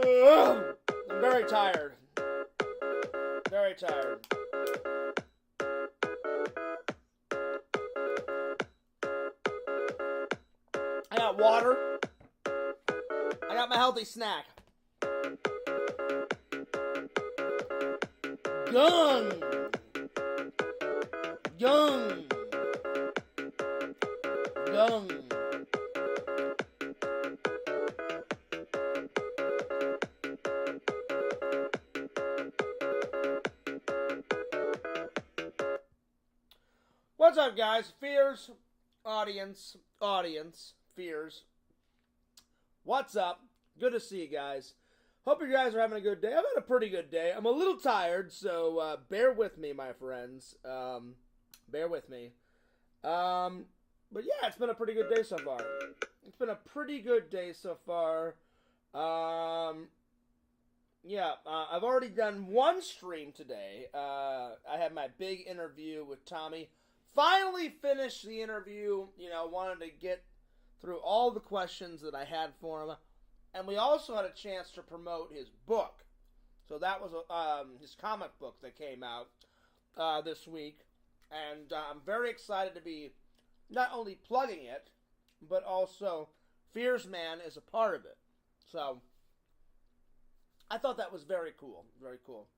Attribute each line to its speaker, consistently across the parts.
Speaker 1: I'm very tired. Very tired. I got water. I got my healthy snack. Gung. Gung. Gung. What's up, guys? Fears, audience, Fears. What's up? Good to see you guys. Hope you guys are having a good day. I've had a pretty good day. I'm a little tired, so bear with me, my friends. Bear with me. But yeah, it's been a pretty good day so far. It's been a pretty good day so far. I've already done one stream today. I had my big interview with Tommy. Finally finished the interview. Wanted to get through all the questions that I had for him. And we also had a chance to promote his book. So that was his comic book that came out this week. And I'm very excited to be not only plugging it, but also Fears Man is a part of it. So I thought that was very cool. Very cool.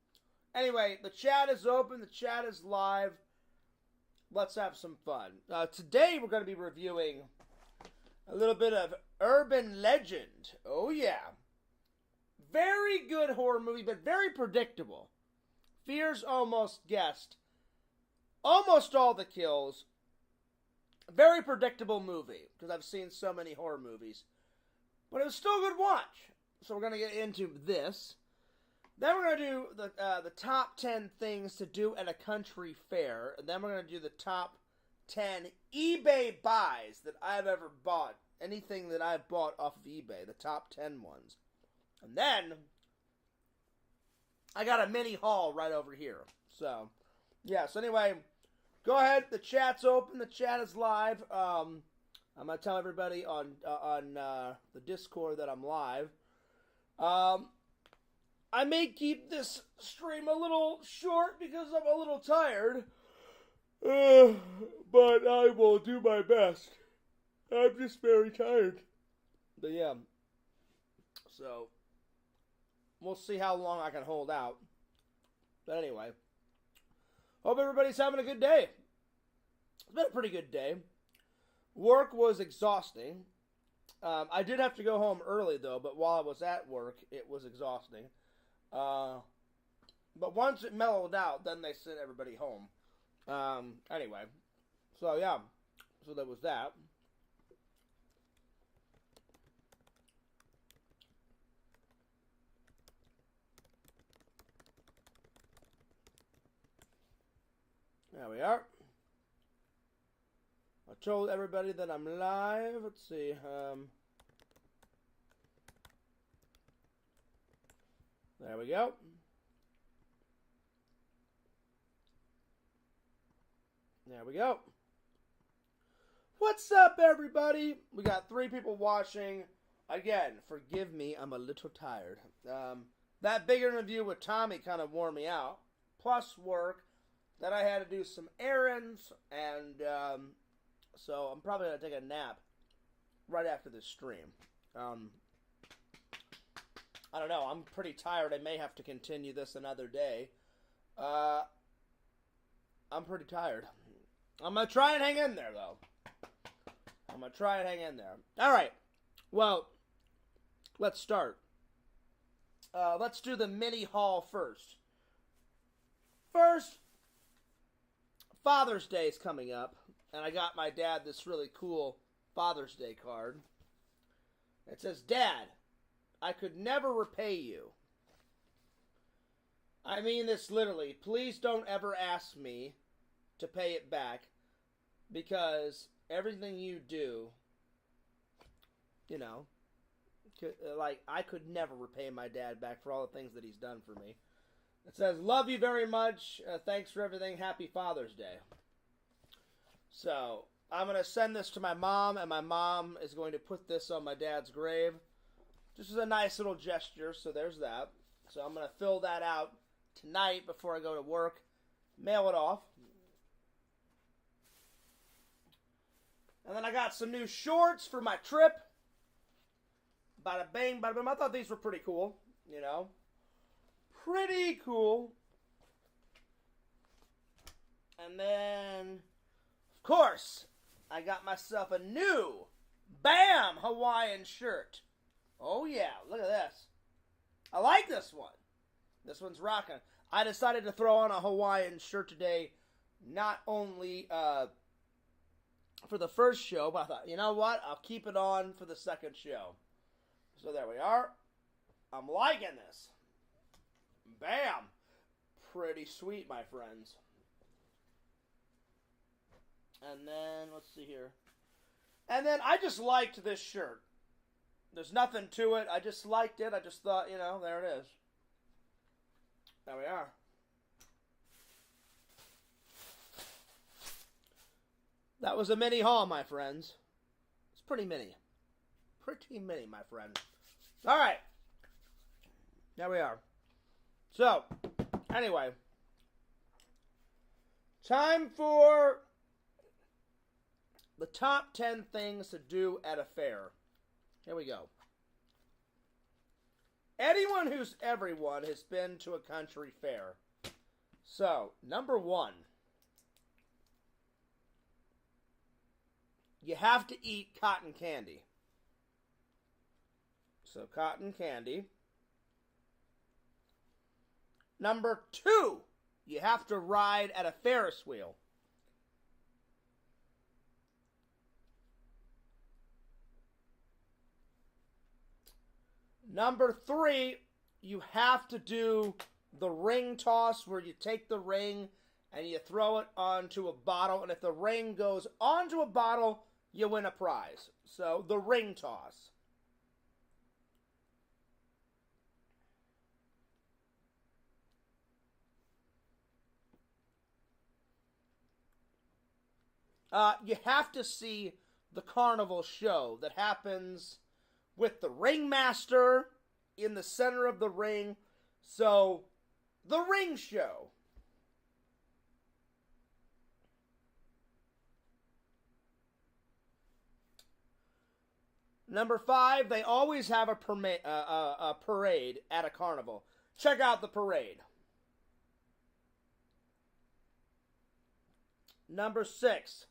Speaker 1: Anyway, the chat is open. The chat is live. Let's have some fun. Today we're going to be reviewing a little bit of Urban Legend. Oh yeah. Very good horror movie, but very predictable. Fears almost guessed almost all the kills. Very predictable movie, because I've seen so many horror movies. But it was still a good watch. So we're going to get into this. Then we're going to do the top 10 things to do at a country fair. And then we're going to do the top 10 eBay buys that I've ever bought. Anything that I've bought off of eBay. The top 10 ones. And then I got a mini haul right over here. So, yeah. So anyway, go ahead. The chat's open. The chat is live. I'm going to tell everybody on the Discord that I'm live. I may keep this stream a little short because I'm a little tired. But I will do my best. I'm just very tired. But yeah. So, we'll see how long I can hold out. But anyway. Hope everybody's having a good day. It's been a pretty good day. Work was exhausting. I did have to go home early, though, but while I was at work, it was exhausting. But once it mellowed out, then they sent everybody home. Anyway. So, yeah. So, there was that. There we are. I told everybody that I'm live. Let's see. There we go. There we go. What's up, everybody? We got 3 people watching. Again, forgive me, I'm a little tired. That big interview with Tommy kind of wore me out. Plus work. Then I had to do some errands. And so I'm probably going to take a nap right after this stream. I don't know. I'm pretty tired. I may have to continue this another day. I'm pretty tired. I'm going to try and hang in there, though. I'm going to try and hang in there. All right. Well, let's start. Let's do the mini haul first. First, Father's Day is coming up. And I got my dad this really cool Father's Day card. It says, Dad, I could never repay you. I mean this literally. Please don't ever ask me to pay it back, because everything you do, I could never repay my dad back for all the things that he's done for me. It says, love you very much. Thanks for everything. Happy Father's Day. So, I'm going to send this to my mom, and my mom is going to put this on my dad's grave. Just as a nice little gesture, so there's that. So I'm going to fill that out tonight before I go to work. Mail it off. And then I got some new shorts for my trip. Bada bang, bada boom. I thought these were pretty cool, you know. Pretty cool. And then, of course, I got myself a new BAM Hawaiian shirt. Oh yeah, look at this. I like this one. This one's rocking. I decided to throw on a Hawaiian shirt today, not only for the first show, but I thought, you know what? I'll keep it on for the second show. So there we are. I'm liking this. Bam! Pretty sweet, my friends. And then, let's see here. And then I just liked this shirt. There's nothing to it. I just liked it. I just thought, you know, there it is. There we are. That was a mini haul, my friends. It's pretty mini. Pretty mini, my friend. All right. There we are. So, anyway. Time for the top 10 things to do at a fair. Here we go. Anyone who's everyone has been to a country fair. So, number 1. You have to eat cotton candy. So, cotton candy. Number 2. You have to ride at a Ferris wheel. Number 3, you have to do the ring toss where you take the ring and you throw it onto a bottle. And if the ring goes onto a bottle, you win a prize. So, the ring toss. You have to see the carnival show that happens with the ringmaster in the center of the ring. So, the ring show. Number 5, they always have a parade at a carnival. Check out the parade. Number 6,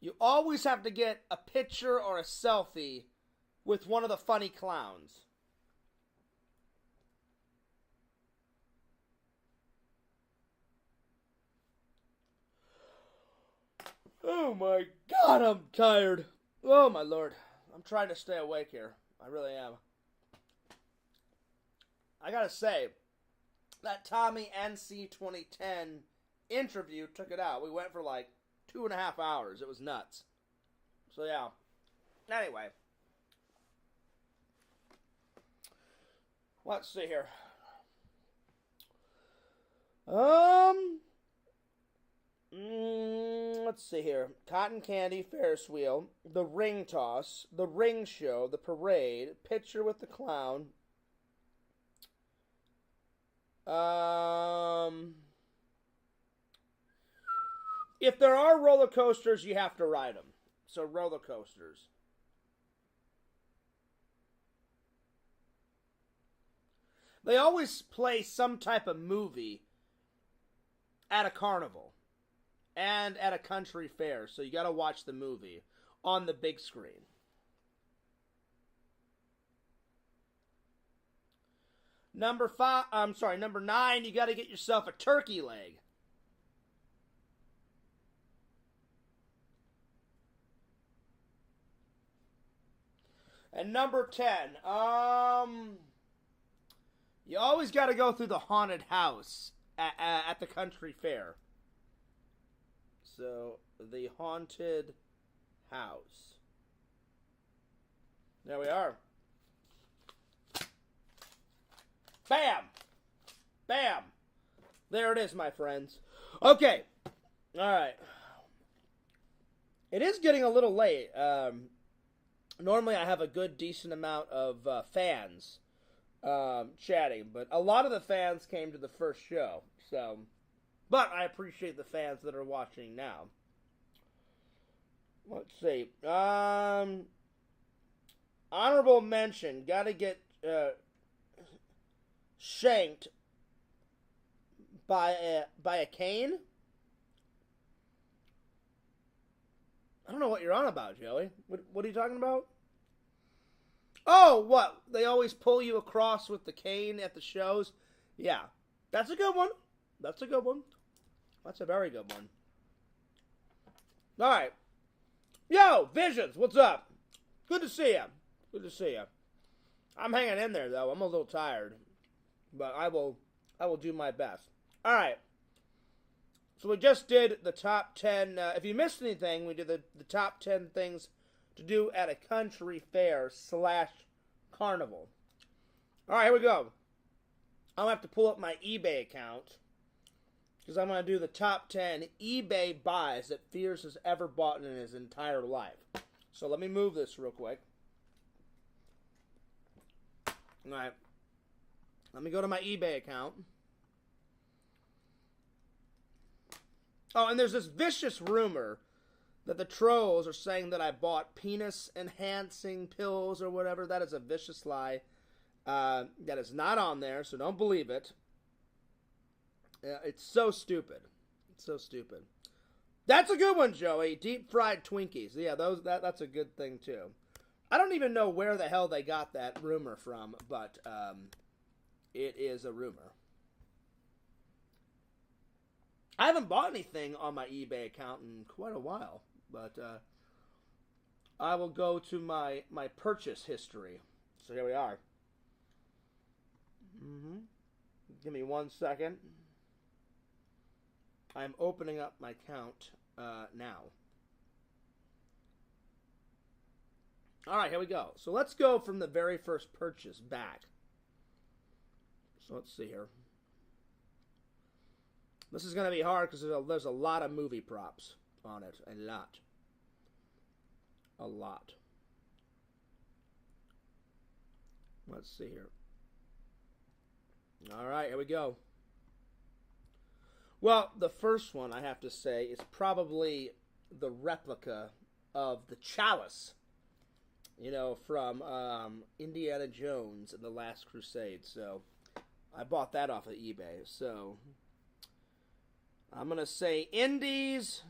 Speaker 1: you always have to get a picture or a selfie with one of the funny clowns. Oh my God, I'm tired. Oh my Lord. I'm trying to stay awake here. I really am. I gotta say, that Tommy NC 2010 interview took it out. We went for like 2.5 hours. It was nuts. So yeah. Anyway. Let's see here. Let's see here. Cotton candy, Ferris wheel, the ring toss, the ring show, the parade, picture with the clown. If there are roller coasters, you have to ride them. So roller coasters. They always play some type of movie at a carnival and at a country fair, so you got to watch the movie on the big screen. Number 9, you got to get yourself a turkey leg. And number 10, you always got to go through the haunted house at the country fair. So, the haunted house. There we are. Bam! Bam! There it is, my friends. Okay. Alright. It is getting a little late. normally I have a good, decent amount of fans chatting, but a lot of the fans came to the first show, so. But I appreciate the fans that are watching now. Let's see. Honorable mention. Gotta get shanked by a cane. I don't know what you're on about, Joey. What are you talking about? Oh, what? They always pull you across with the cane at the shows? Yeah. That's a good one. That's a good one. That's a very good one. All right. Yo, Visions, what's up? Good to see you. Good to see you. I'm hanging in there, though. I'm a little tired. But I will do my best. All right. So we just did the top 10. If you missed anything, we did the top 10 things to do at a country fair / carnival. All right, here we go. I'm going to have to pull up my eBay account because I'm going to do the top 10 eBay buys that Fierce has ever bought in his entire life. So let me move this real quick. All right. Let me go to my eBay account. Oh, and there's this vicious rumor that the trolls are saying that I bought penis-enhancing pills or whatever. That is a vicious lie. That is not on there, so don't believe it. It's so stupid. It's so stupid. That's a good one, Joey. Deep-fried Twinkies. Yeah, that's a good thing, too. I don't even know where the hell they got that rumor from, but it is a rumor. I haven't bought anything on my eBay account in quite a while, but I will go to my purchase history. So here we are. Give me 1 second. I'm opening up my account now. All right, here we go. So let's go from the very first purchase back. So let's see here. This is going to be hard because there's a lot of movie props on it. A lot. A lot. Let's see here. All right, here we go. Well, the first one, I have to say, is probably the replica of the chalice. You know, from Indiana Jones and the Last Crusade. So, I bought that off of eBay. So, I'm going to say Indy's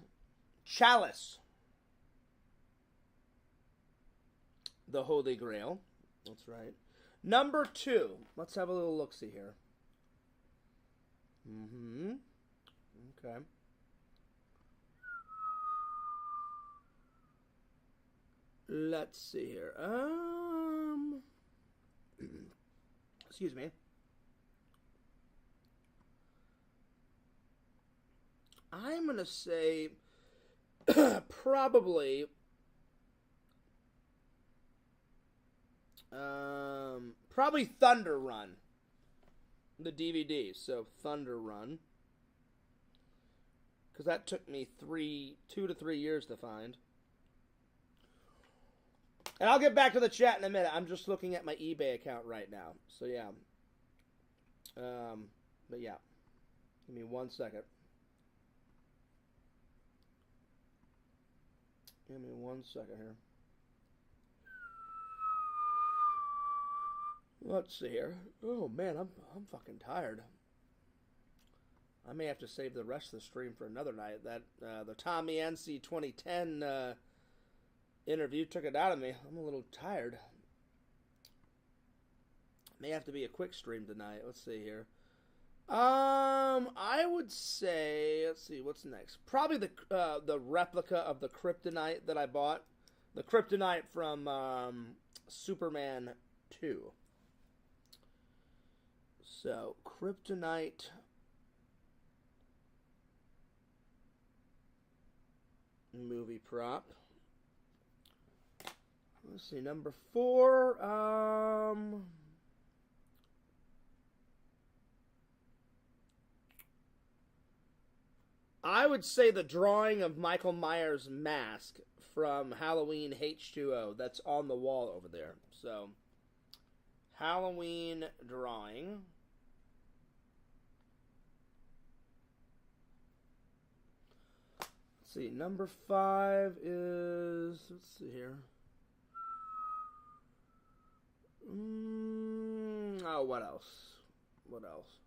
Speaker 1: Chalice. The Holy Grail. That's right. Number 2. Let's have a little look-see here. Okay. Let's see here. Excuse me. I'm going to say probably Thunder Run. The DVD. So Thunder Run. Because that took me 2 to 3 years to find. And I'll get back to the chat in a minute. I'm just looking at my eBay account right now. So yeah. But yeah. Give me 1 second. Give me 1 second here. Let's see here. Oh man, I'm fucking tired. I may have to save the rest of the stream for another night. That the Tommy NC 2010 interview took it out of me. I'm a little tired. May have to be a quick stream tonight. Let's see here. I would say, let's see, what's next? Probably the replica of the Kryptonite that I bought. The Kryptonite from Superman 2. So, Kryptonite. Movie prop. Let's see, number 4. I would say the drawing of Michael Myers' mask from Halloween H2O that's on the wall over there. So, Halloween drawing. Let's see, number 5 is, let's see here. Oh, what else? What else?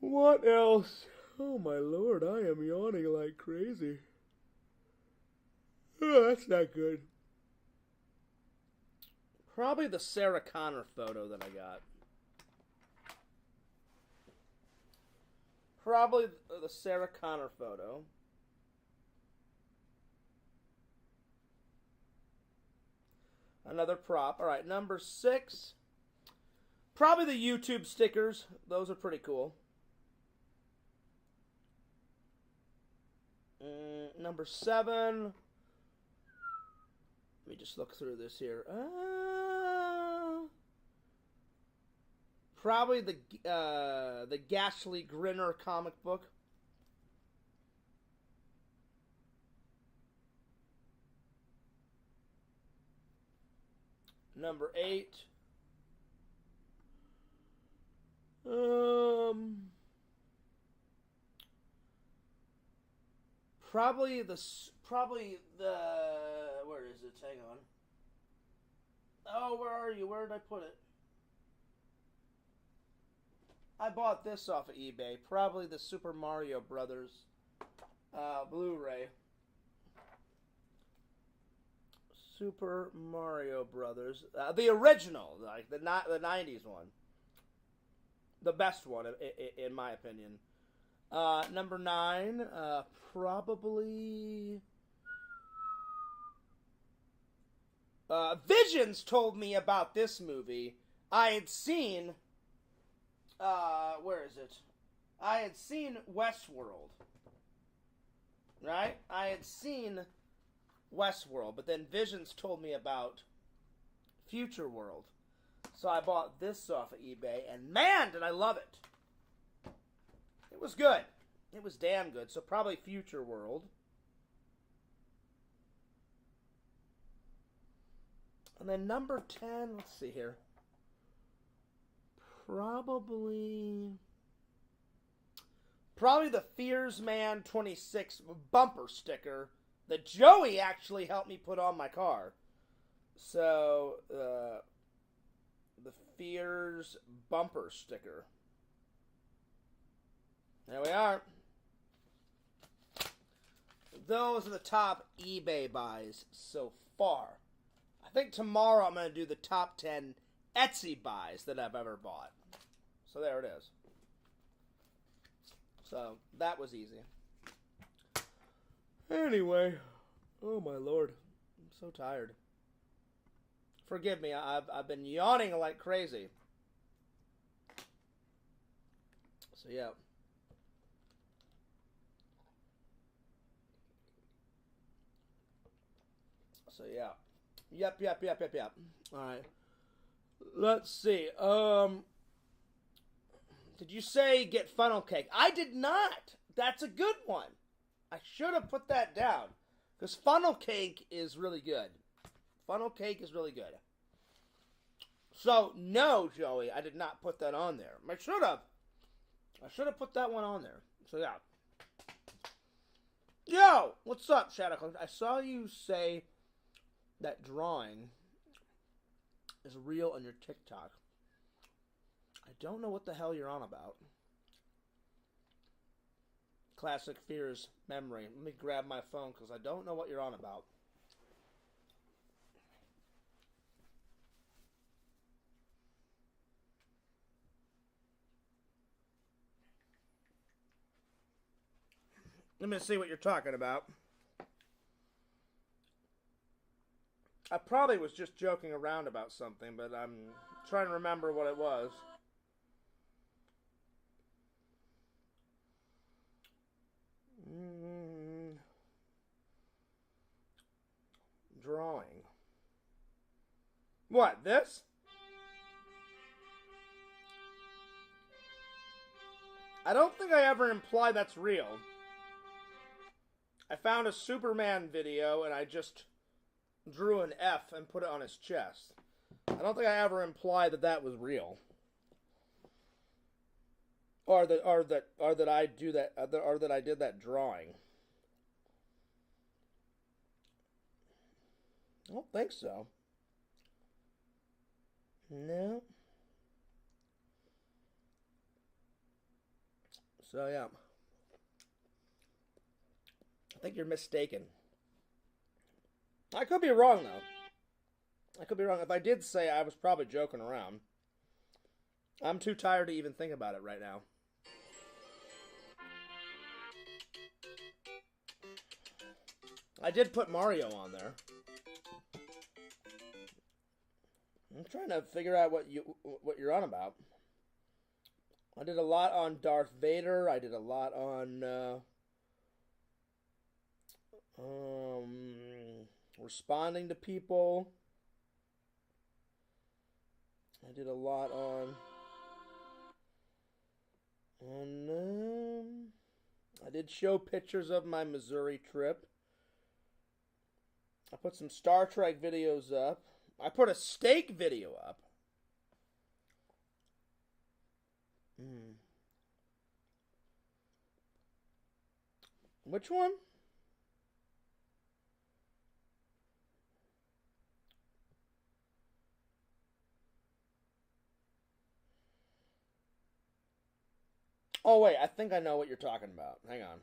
Speaker 1: What else? Oh my lord, I am yawning like crazy. Oh, that's not good. Probably the Sarah Connor photo that I got. Probably the Sarah Connor photo. Another prop. Alright, number 6. Probably the YouTube stickers. Those are pretty cool. Number 7. Let me just look through this here. Probably the Ghastly Grinner comic book. Number 8. Probably the where is it? Hang on. Oh, where are you? Where did I put it? I bought this off of eBay. Probably the Super Mario Brothers Blu-ray. Super Mario Brothers, the original, like the 90s one, the best one in my opinion. Number 9, probably. Visions told me about this movie. I had seen. Where is it? I had seen Westworld. Right? I had seen Westworld, but then Visions told me about Future World. So I bought this off of eBay, and man, did I love it. It was good. It was damn good. So probably Future World. And then number 10, let's see here. Probably the Fears Man 26 bumper sticker that Joey actually helped me put on my car. So, the Fears bumper sticker. There we are. Those are the top eBay buys so far. I think tomorrow I'm going to do the top 10 Etsy buys that I've ever bought. So there it is. So that was easy. Anyway, oh my lord, I'm so tired. Forgive me, I've been yawning like crazy. So yeah. So yeah. Yep. Alright. Let's see. Did you say get funnel cake? I did not. That's a good one. I should have put that down. Because funnel cake is really good. Funnel cake is really good. So, no, Joey, I did not put that on there. I should have. I should have put that one on there. So, yeah. Yo! What's up, Shadowclone? I saw you say that drawing is real on your TikTok. I don't know what the hell you're on about. Classic Fears memory. Let me grab my phone because I don't know what you're on about. Let me see what you're talking about. I probably was just joking around about something, but I'm trying to remember what it was. Drawing. What, this? I don't think I ever implied that's real. I found a Superman video and I just drew an F and put it on his chest. I don't think I ever implied that that was real. Or that I do that, or that I did that drawing. I don't think so. No. So yeah, I think you're mistaken. I could be wrong though. I could be wrong. If I did say, I was probably joking around. I'm too tired to even think about it right now. I did put Mario on there. I'm trying to figure out what you're on about. I did a lot on Darth Vader. I did a lot on responding to people. I did a lot on I did show pictures of my Missouri trip. I put some Star Trek videos up. I put a steak video up. Which one? Oh, wait, I think I know what you're talking about. Hang on.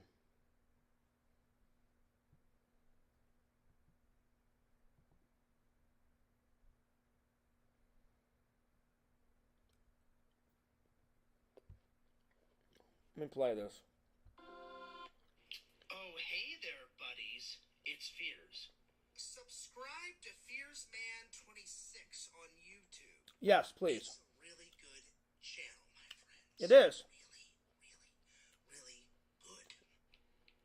Speaker 1: Let me play this.
Speaker 2: Oh, hey there, buddies. It's Fears. Subscribe to FearsMan26 on YouTube.
Speaker 1: Yes, please.
Speaker 2: It's a really good channel, my friends.
Speaker 1: It is.
Speaker 2: Really good.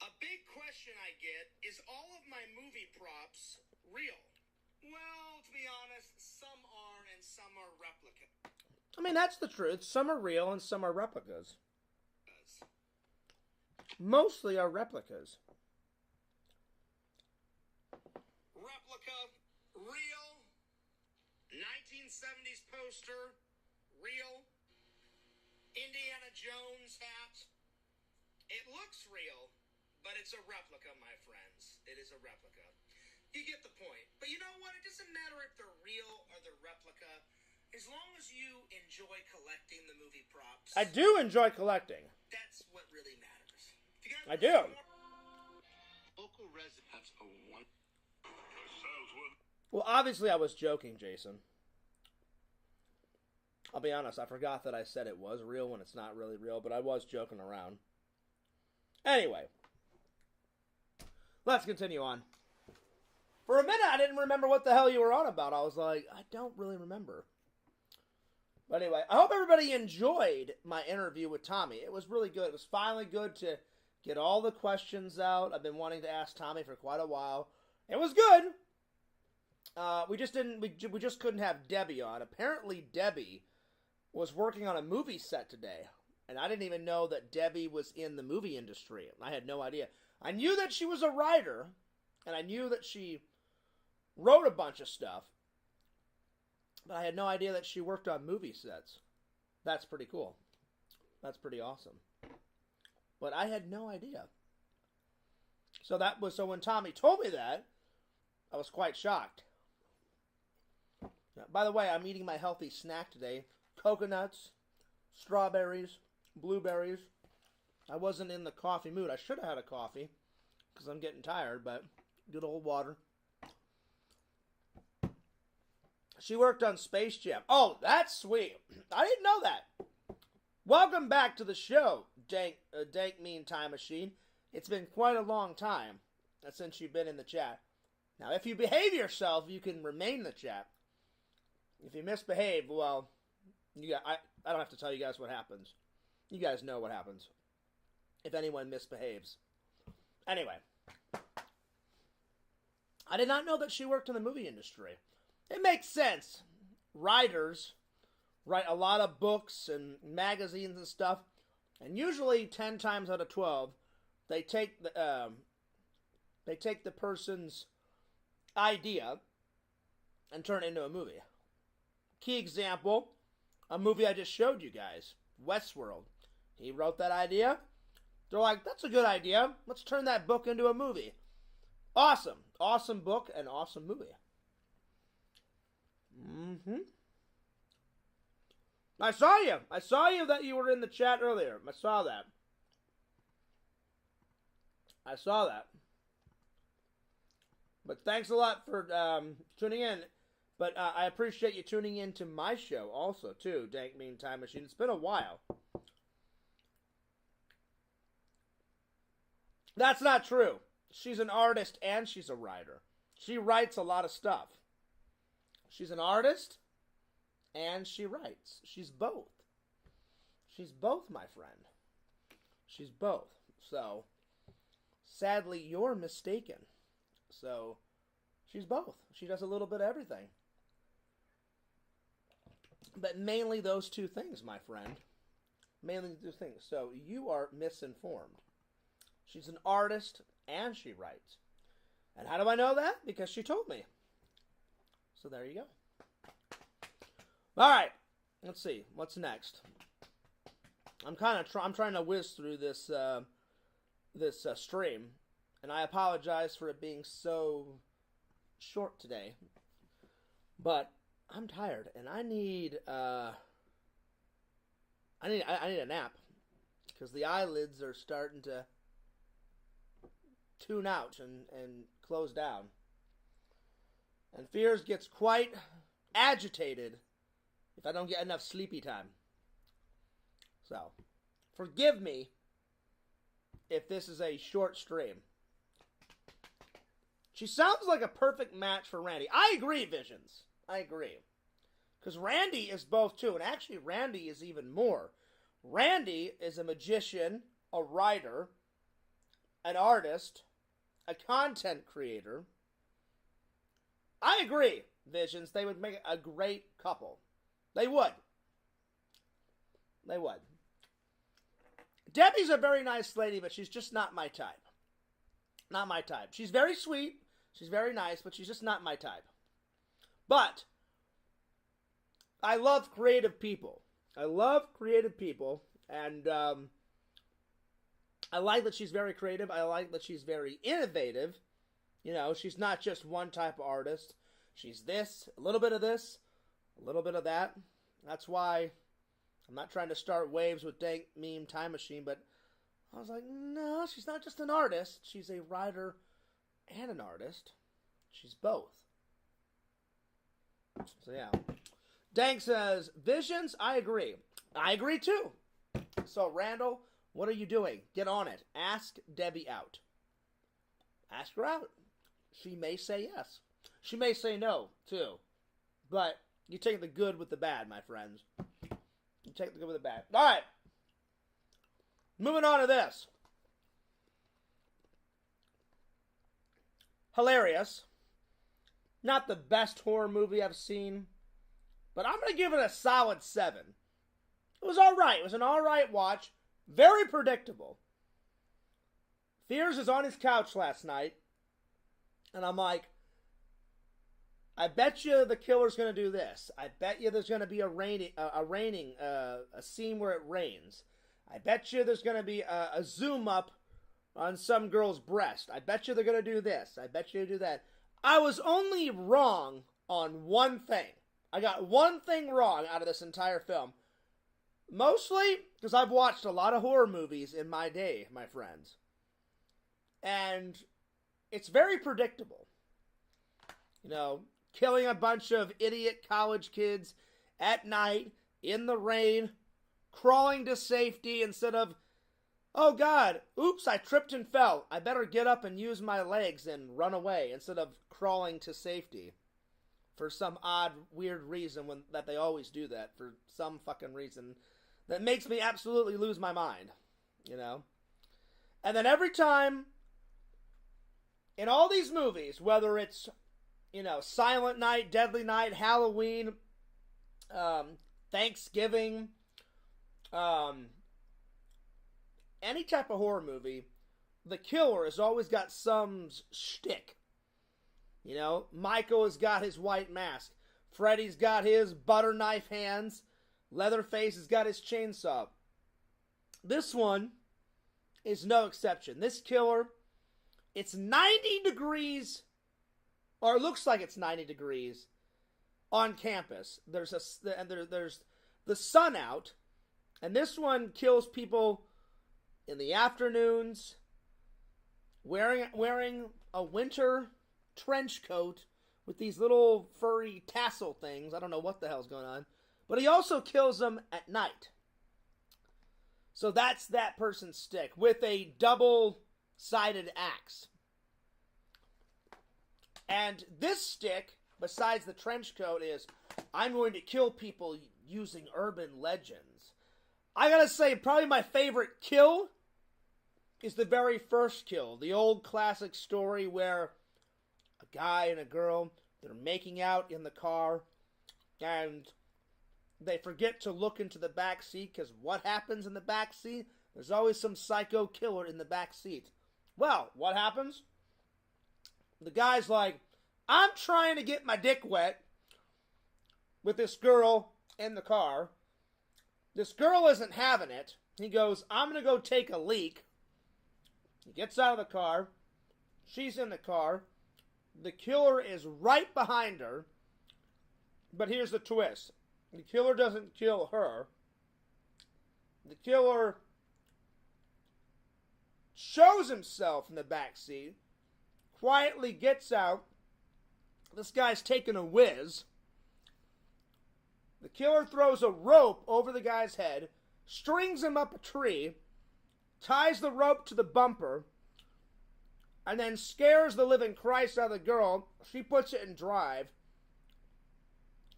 Speaker 2: A big question I get is all of my movie props real? Well, to be honest, some are and some are replica.
Speaker 1: I mean, that's the truth. Some are real and some are replicas. Mostly are replicas.
Speaker 2: Replica, real. 1970s poster, real. Indiana Jones hat. It looks real, but it's a replica, my friends. It is a replica. You get the point. But you know what? It doesn't matter if they're real or they're replica. As long as you enjoy collecting the movie props.
Speaker 1: I do enjoy collecting.
Speaker 2: That's what really matters.
Speaker 1: I do.
Speaker 2: Local residents a one.
Speaker 1: Well, obviously I was joking, Jason. I'll be honest, I forgot that I said it was real when it's not really real, but I was joking around. Anyway, let's continue on. For a minute, I didn't remember what the hell you were on about. I was like, I don't really remember. But anyway, I hope everybody enjoyed my interview with Tommy. It was really good. It was finally good to get all the questions out. I've been wanting to ask Tommy for quite a while. It was good. We just couldn't have Debbie on. Apparently Debbie was working on a movie set today. And I didn't even know that Debbie was in the movie industry. I had no idea. I knew that she was a writer. And I knew that she wrote a bunch of stuff. But I had no idea that she worked on movie sets. That's pretty cool. That's pretty awesome. But I had no idea. So when Tommy told me that, I was quite shocked. Now, by the way, I'm eating my healthy snack today. Coconuts, strawberries, blueberries. I wasn't in the coffee mood. I should have had a coffee because I'm getting tired, but good old water. She worked on Space Jam. Oh, that's sweet. I didn't know that. Welcome back to the show, Dank Mean Time Machine. It's been quite a long time since you've been in the chat. Now, if you behave yourself, you can remain in the chat. If you misbehave, well, I don't have to tell you guys what happens. You guys know what happens if anyone misbehaves. Anyway, I did not know that she worked in the movie industry. It makes sense. Writers write a lot of books and magazines and stuff, and usually 10 times out of 12, they take They take the person's idea and turn it into a movie. Key example, a movie I just showed you guys, Westworld. He wrote that idea. They're like, that's a good idea. Let's turn that book into a movie. Awesome. Awesome book and awesome movie. I saw you. I saw you that you were in the chat earlier. I saw that. But thanks a lot for tuning in. But I appreciate you tuning in to my show also, too, Dank Mean Time Machine. It's been a while. That's not true. She's an artist and she's a writer. She writes a lot of stuff. She's an artist and she writes. She's both. She's both, my friend. She's both. So, sadly, you're mistaken. So, she's both. She does a little bit of everything. But mainly those two things, my friend. Mainly those things. So, you are misinformed. She's an artist and she writes. And how do I know that? Because she told me. So, there you go. All right. Let's see. What's next? I'm trying to whiz through this stream. And I apologize for it being so short today. But I'm tired and I need a nap because the eyelids are starting to tune out and close down. And Fears gets quite agitated if I don't get enough sleepy time. So, forgive me if this is a short stream. She sounds like a perfect match for Randy. I agree, Visions. I agree. Because Randy is both, too. And actually, Randy is even more. Randy is a magician, a writer, an artist, a content creator. I agree, Visions. They would make a great couple. They would. They would. Debbie's a very nice lady, but she's just not my type. Not my type. She's very sweet. She's very nice, but she's just not my type. But I love creative people. I love creative people. And I like that she's very creative. I like that she's very innovative. You know, she's not just one type of artist. She's this, a little bit of this, a little bit of that. That's why I'm not trying to start waves with Dank Meme Time Machine, but I was like, no, she's not just an artist. She's a writer and an artist. She's both. So, yeah. Dank says, Visions, I agree. I agree, too. So, Randall, what are you doing? Get on it. Ask Debbie out. Ask her out. She may say yes. She may say no, too. But you take the good with the bad, my friends. You take the good with the bad. All right. Moving on to this. Hilarious. Not the best horror movie I've seen. But I'm going to give it a solid 7. It was alright. It was an alright watch. Very predictable. Fears is on his couch last night. And I'm like, I bet you the killer's going to do this. I bet you there's going to be a scene where it rains. I bet you there's going to be a zoom up on some girl's breast. I bet you they're going to do this. I bet you they do that. I was only wrong on one thing. I got one thing wrong out of this entire film. Mostly because I've watched a lot of horror movies in my day, my friends. And it's very predictable. You know, killing a bunch of idiot college kids at night, in the rain, crawling to safety instead of, oh God, oops, I tripped and fell. I better get up and use my legs and run away instead of crawling to safety. For some odd, weird reason that they always do that. For some fucking reason that makes me absolutely lose my mind. You know? And then every time, in all these movies, whether it's, you know, Silent Night, Deadly Night, Halloween, Thanksgiving, any type of horror movie, the killer has always got some shtick. You know, Michael has got his white mask. Freddy's got his butter knife hands. Leatherface has got his chainsaw. This one is no exception. This killer, it's 90 degrees, or it looks like it's 90 degrees on campus. There's the sun out, and this one kills people in the afternoons, wearing a winter trench coat with these little furry tassel things. I don't know what the hell's going on. But he also kills them at night. So that's that person's stick with a double-sided axe. And this stick, besides the trench coat, is I'm going to kill people using urban legends. I gotta say, probably my favorite kill is the very first kill. The old classic story where a guy and a girl, they're making out in the car, and they forget to look into the back seat, because what happens in the back seat? There's always some psycho killer in the back seat. Well, what happens? The guy's like, I'm trying to get my dick wet with this girl in the car. This girl isn't having it. He goes, I'm going to go take a leak. He gets out of the car. She's in the car. The killer is right behind her. But here's the twist. The killer doesn't kill her. The killer shows himself in the back seat, quietly gets out. This guy's taking a whiz. The killer throws a rope over the guy's head, strings him up a tree, ties the rope to the bumper, and then scares the living Christ out of the girl. She puts it in drive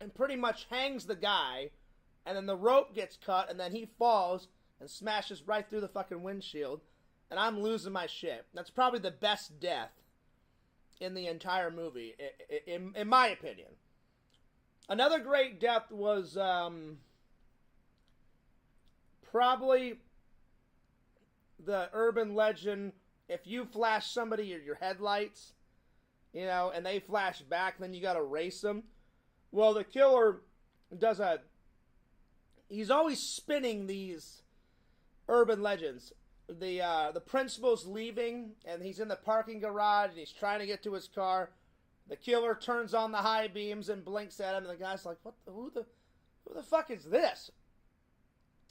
Speaker 1: and pretty much hangs the guy, and then the rope gets cut, and then he falls and smashes right through the fucking windshield, and I'm losing my shit. That's probably the best death in the entire movie, in my opinion. Another great death was probably the urban legend, if you flash somebody your headlights, you know, and they flash back, then you gotta race them. Well, the killer does he's always spinning these urban legends. The principal's leaving, and he's in the parking garage, and he's trying to get to his car. The killer turns on the high beams and blinks at him, and the guy's like, who the fuck is this?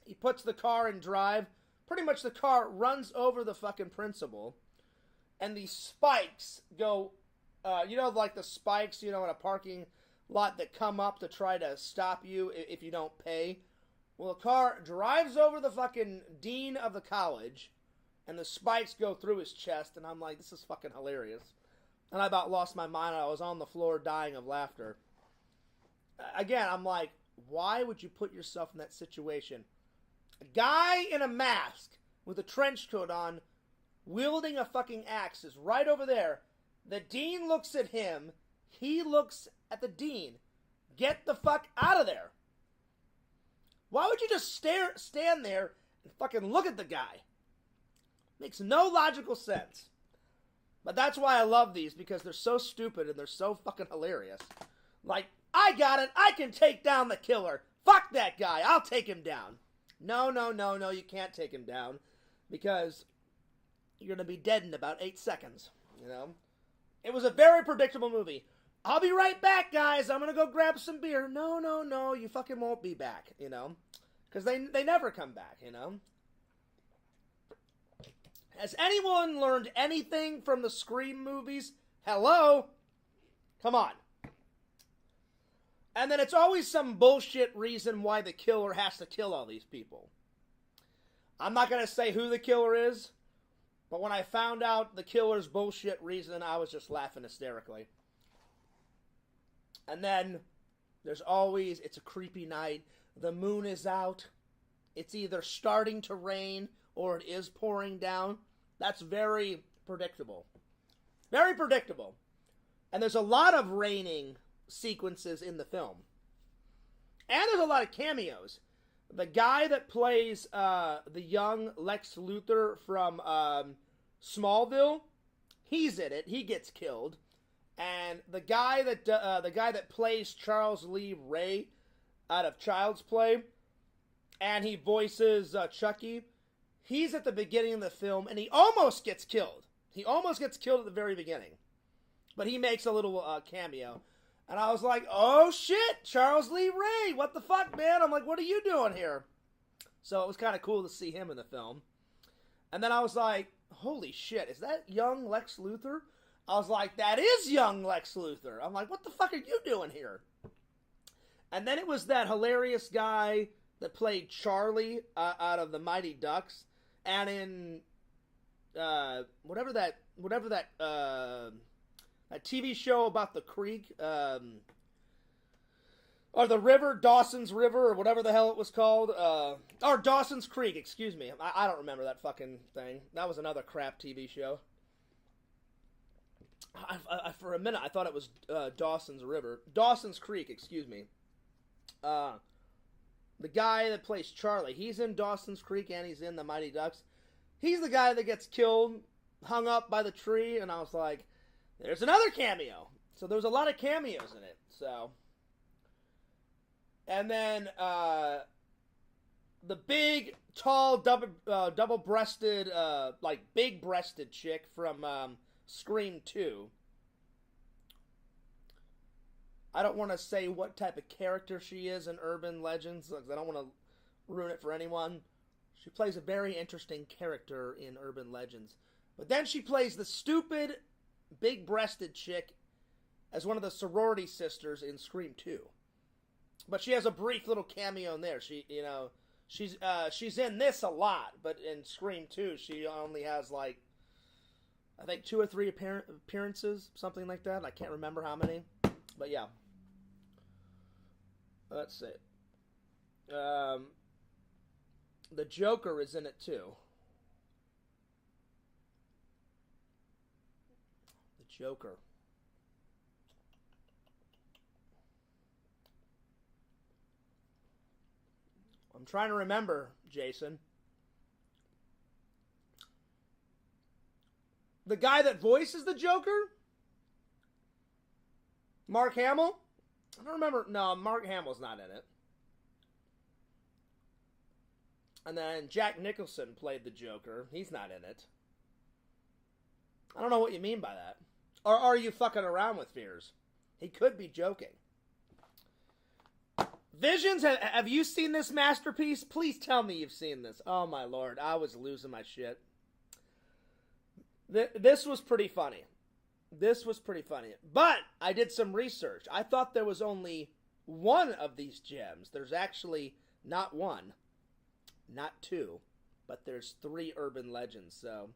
Speaker 1: He puts the car in drive. Pretty much the car runs over the fucking principal, and these spikes go, you know, like the spikes, you know, in a parking lot that come up to try to stop you if you don't pay. Well, the car drives over the fucking dean of the college, and the spikes go through his chest, and I'm like, this is fucking hilarious. And I about lost my mind. I was on the floor dying of laughter. Again, I'm like, why would you put yourself in that situation? A guy in a mask with a trench coat on, wielding a fucking axe, is right over there. The dean looks at him. He looks at the dean. Get the fuck out of there. Why would you just stand there and fucking look at the guy? Makes no logical sense. But that's why I love these, because they're so stupid and they're so fucking hilarious. Like, I got it. I can take down the killer. Fuck that guy. I'll take him down. No, you can't take him down, because you're going to be dead in about 8 seconds, you know? It was a very predictable movie. I'll be right back, guys. I'm going to go grab some beer. No, you fucking won't be back, you know? Because they never come back, you know? Has anyone learned anything from the Scream movies? Hello? Come on. And then it's always some bullshit reason why the killer has to kill all these people. I'm not going to say who the killer is, but when I found out the killer's bullshit reason, I was just laughing hysterically. And then there's always, it's a creepy night, the moon is out, it's either starting to rain or it is pouring down. That's very predictable. Very predictable. And there's a lot of raining sequences in the film. And there's a lot of cameos. The guy that plays the young Lex Luthor from Smallville, he's in it. He gets killed. And the guy that plays Charles Lee Ray out of Child's Play, and he voices Chucky, he's at the beginning of the film, and he almost gets killed. He almost gets killed at the very beginning. But he makes a little cameo. And I was like, oh shit, Charles Lee Ray, what the fuck, man? I'm like, what are you doing here? So it was kind of cool to see him in the film. And then I was like, holy shit, is that young Lex Luthor? I was like, that is young Lex Luthor. I'm like, what the fuck are you doing here? And then it was that hilarious guy that played Charlie out of the Mighty Ducks. And in whatever that TV show about the creek, or the river, Dawson's River, or whatever the hell it was called. Or Dawson's Creek, excuse me. I don't remember that fucking thing. That was another crap TV show. For a minute, I thought it was Dawson's River. Dawson's Creek, excuse me. The guy that plays Charlie, he's in Dawson's Creek and he's in the Mighty Ducks. He's the guy that gets killed, hung up by the tree, and I was like, there's another cameo. So there was a lot of cameos in it. So, and then the big, tall, double-breasted, like big-breasted chick from Scream 2. I don't want to say what type of character she is in Urban Legends, because I don't want to ruin it for anyone. She plays a very interesting character in Urban Legends. But then she plays the stupid, big-breasted chick as one of the sorority sisters in Scream 2. But she has a brief little cameo in there. She's in this a lot, but in Scream 2, she only has, like, I think 2 or 3 appearances, something like that. I can't remember how many. But yeah. Let's see. The Joker is in it too. The Joker. I'm trying to remember, Jason. The guy that voices the Joker? Mark Hamill? I don't remember. No, Mark Hamill's not in it. And then Jack Nicholson played the Joker. He's not in it. I don't know what you mean by that. Or are you fucking around with Fears? He could be joking. Visions, have you seen this masterpiece? Please tell me you've seen this. Oh my lord, I was losing my shit. This was pretty funny. This was pretty funny. But I did some research. I thought there was only one of these gems. There's actually not one, not 2, but there's 3 urban legends. So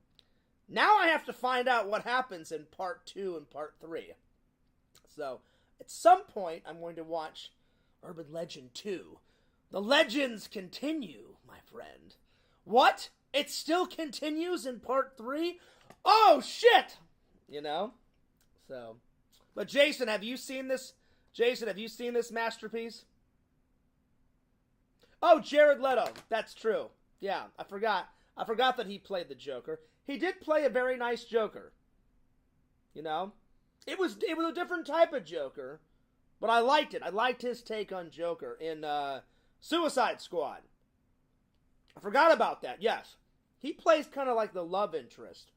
Speaker 1: now I have to find out what happens in part 2 and part 3. So at some point I'm going to watch Urban Legend 2. The legends continue, my friend. What? It still continues in part 3? Oh shit! You know? So, but Jason, have you seen this? Jason, have you seen this masterpiece? Oh, Jared Leto. That's true. Yeah, I forgot. I forgot that he played the Joker. He did play a very nice Joker. You know? It was a different type of Joker, but I liked it. I liked his take on Joker in Suicide Squad. I forgot about that. Yes. He plays kind of like the love interest.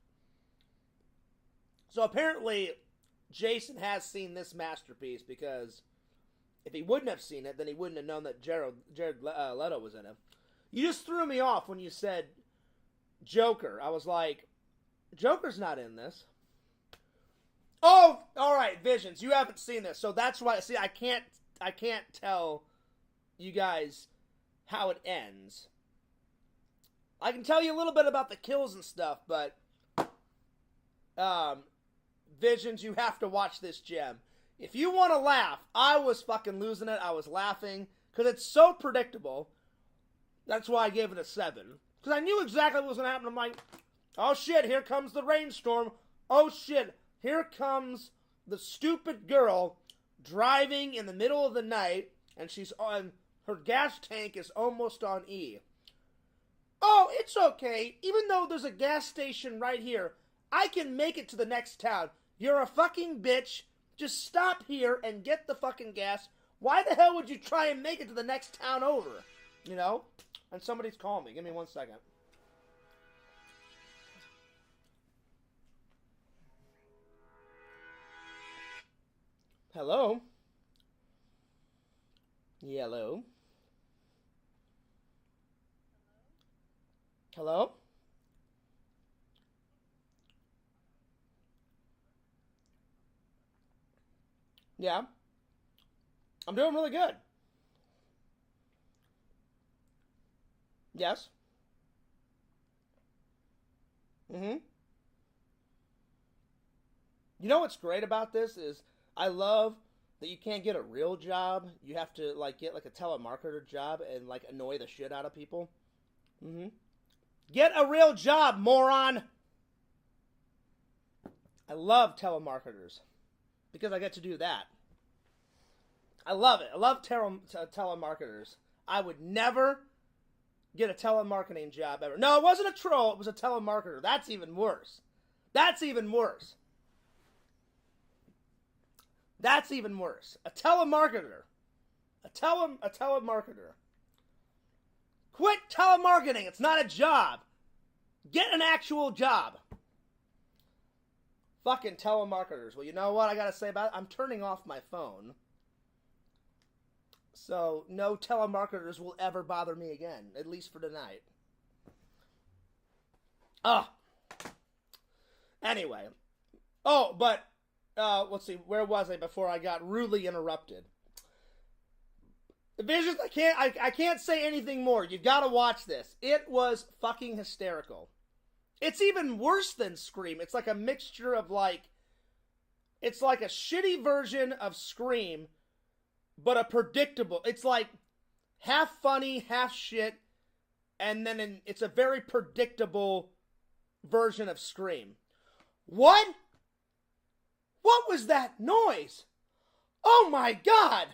Speaker 1: So apparently Jason has seen this masterpiece, because if he wouldn't have seen it, then he wouldn't have known that Jared Leto was in it. You just threw me off when you said Joker. I was like, Joker's not in this. Oh, all right, Visions. You haven't seen this, so that's why. See, I can't tell you guys how it ends. I can tell you a little bit about the kills and stuff, but Visions, you have to watch this gem. If you want to laugh, I was fucking losing it. I was laughing because it's so predictable. That's why I gave it a 7. Because I knew exactly what was going to happen. I'm like, oh shit, here comes the rainstorm. Oh shit, here comes the stupid girl driving in the middle of the night, and she's on, her gas tank is almost on E. oh, it's okay. Even though there's a gas station right here, I can make it to the next town. You're a fucking bitch. Just stop here and get the fucking gas. Why the hell would you try and make it to the next town over? You know? And somebody's calling me. Give me 1 second. Hello? Hello? Hello? Yeah. I'm doing really good. Yes. Mm-hmm. You know what's great about this is I love that you can't get a real job. You have to like get like a telemarketer job and like annoy the shit out of people. Mm-hmm. Get a real job, moron. I love telemarketers because I get to do that. I love it. I love telemarketers. I would never get a telemarketing job ever. No, it wasn't a troll. It was a telemarketer. That's even worse. That's even worse. That's even worse. A telemarketer. A telemarketer. Quit telemarketing. It's not a job. Get an actual job. Fucking telemarketers. Well, you know what I gotta say about it? I'm turning off my phone. So, no telemarketers will ever bother me again. At least for tonight. Anyway. Oh, but, let's see. Where was I before I got rudely interrupted? Visions, I can't say anything more. You gotta watch this. It was fucking hysterical. It's even worse than Scream. It's like a mixture of like... It's like a shitty version of Scream, but a predictable... It's like half funny, half shit, and then it's a very predictable version of Scream. What? What was that noise? Oh my god!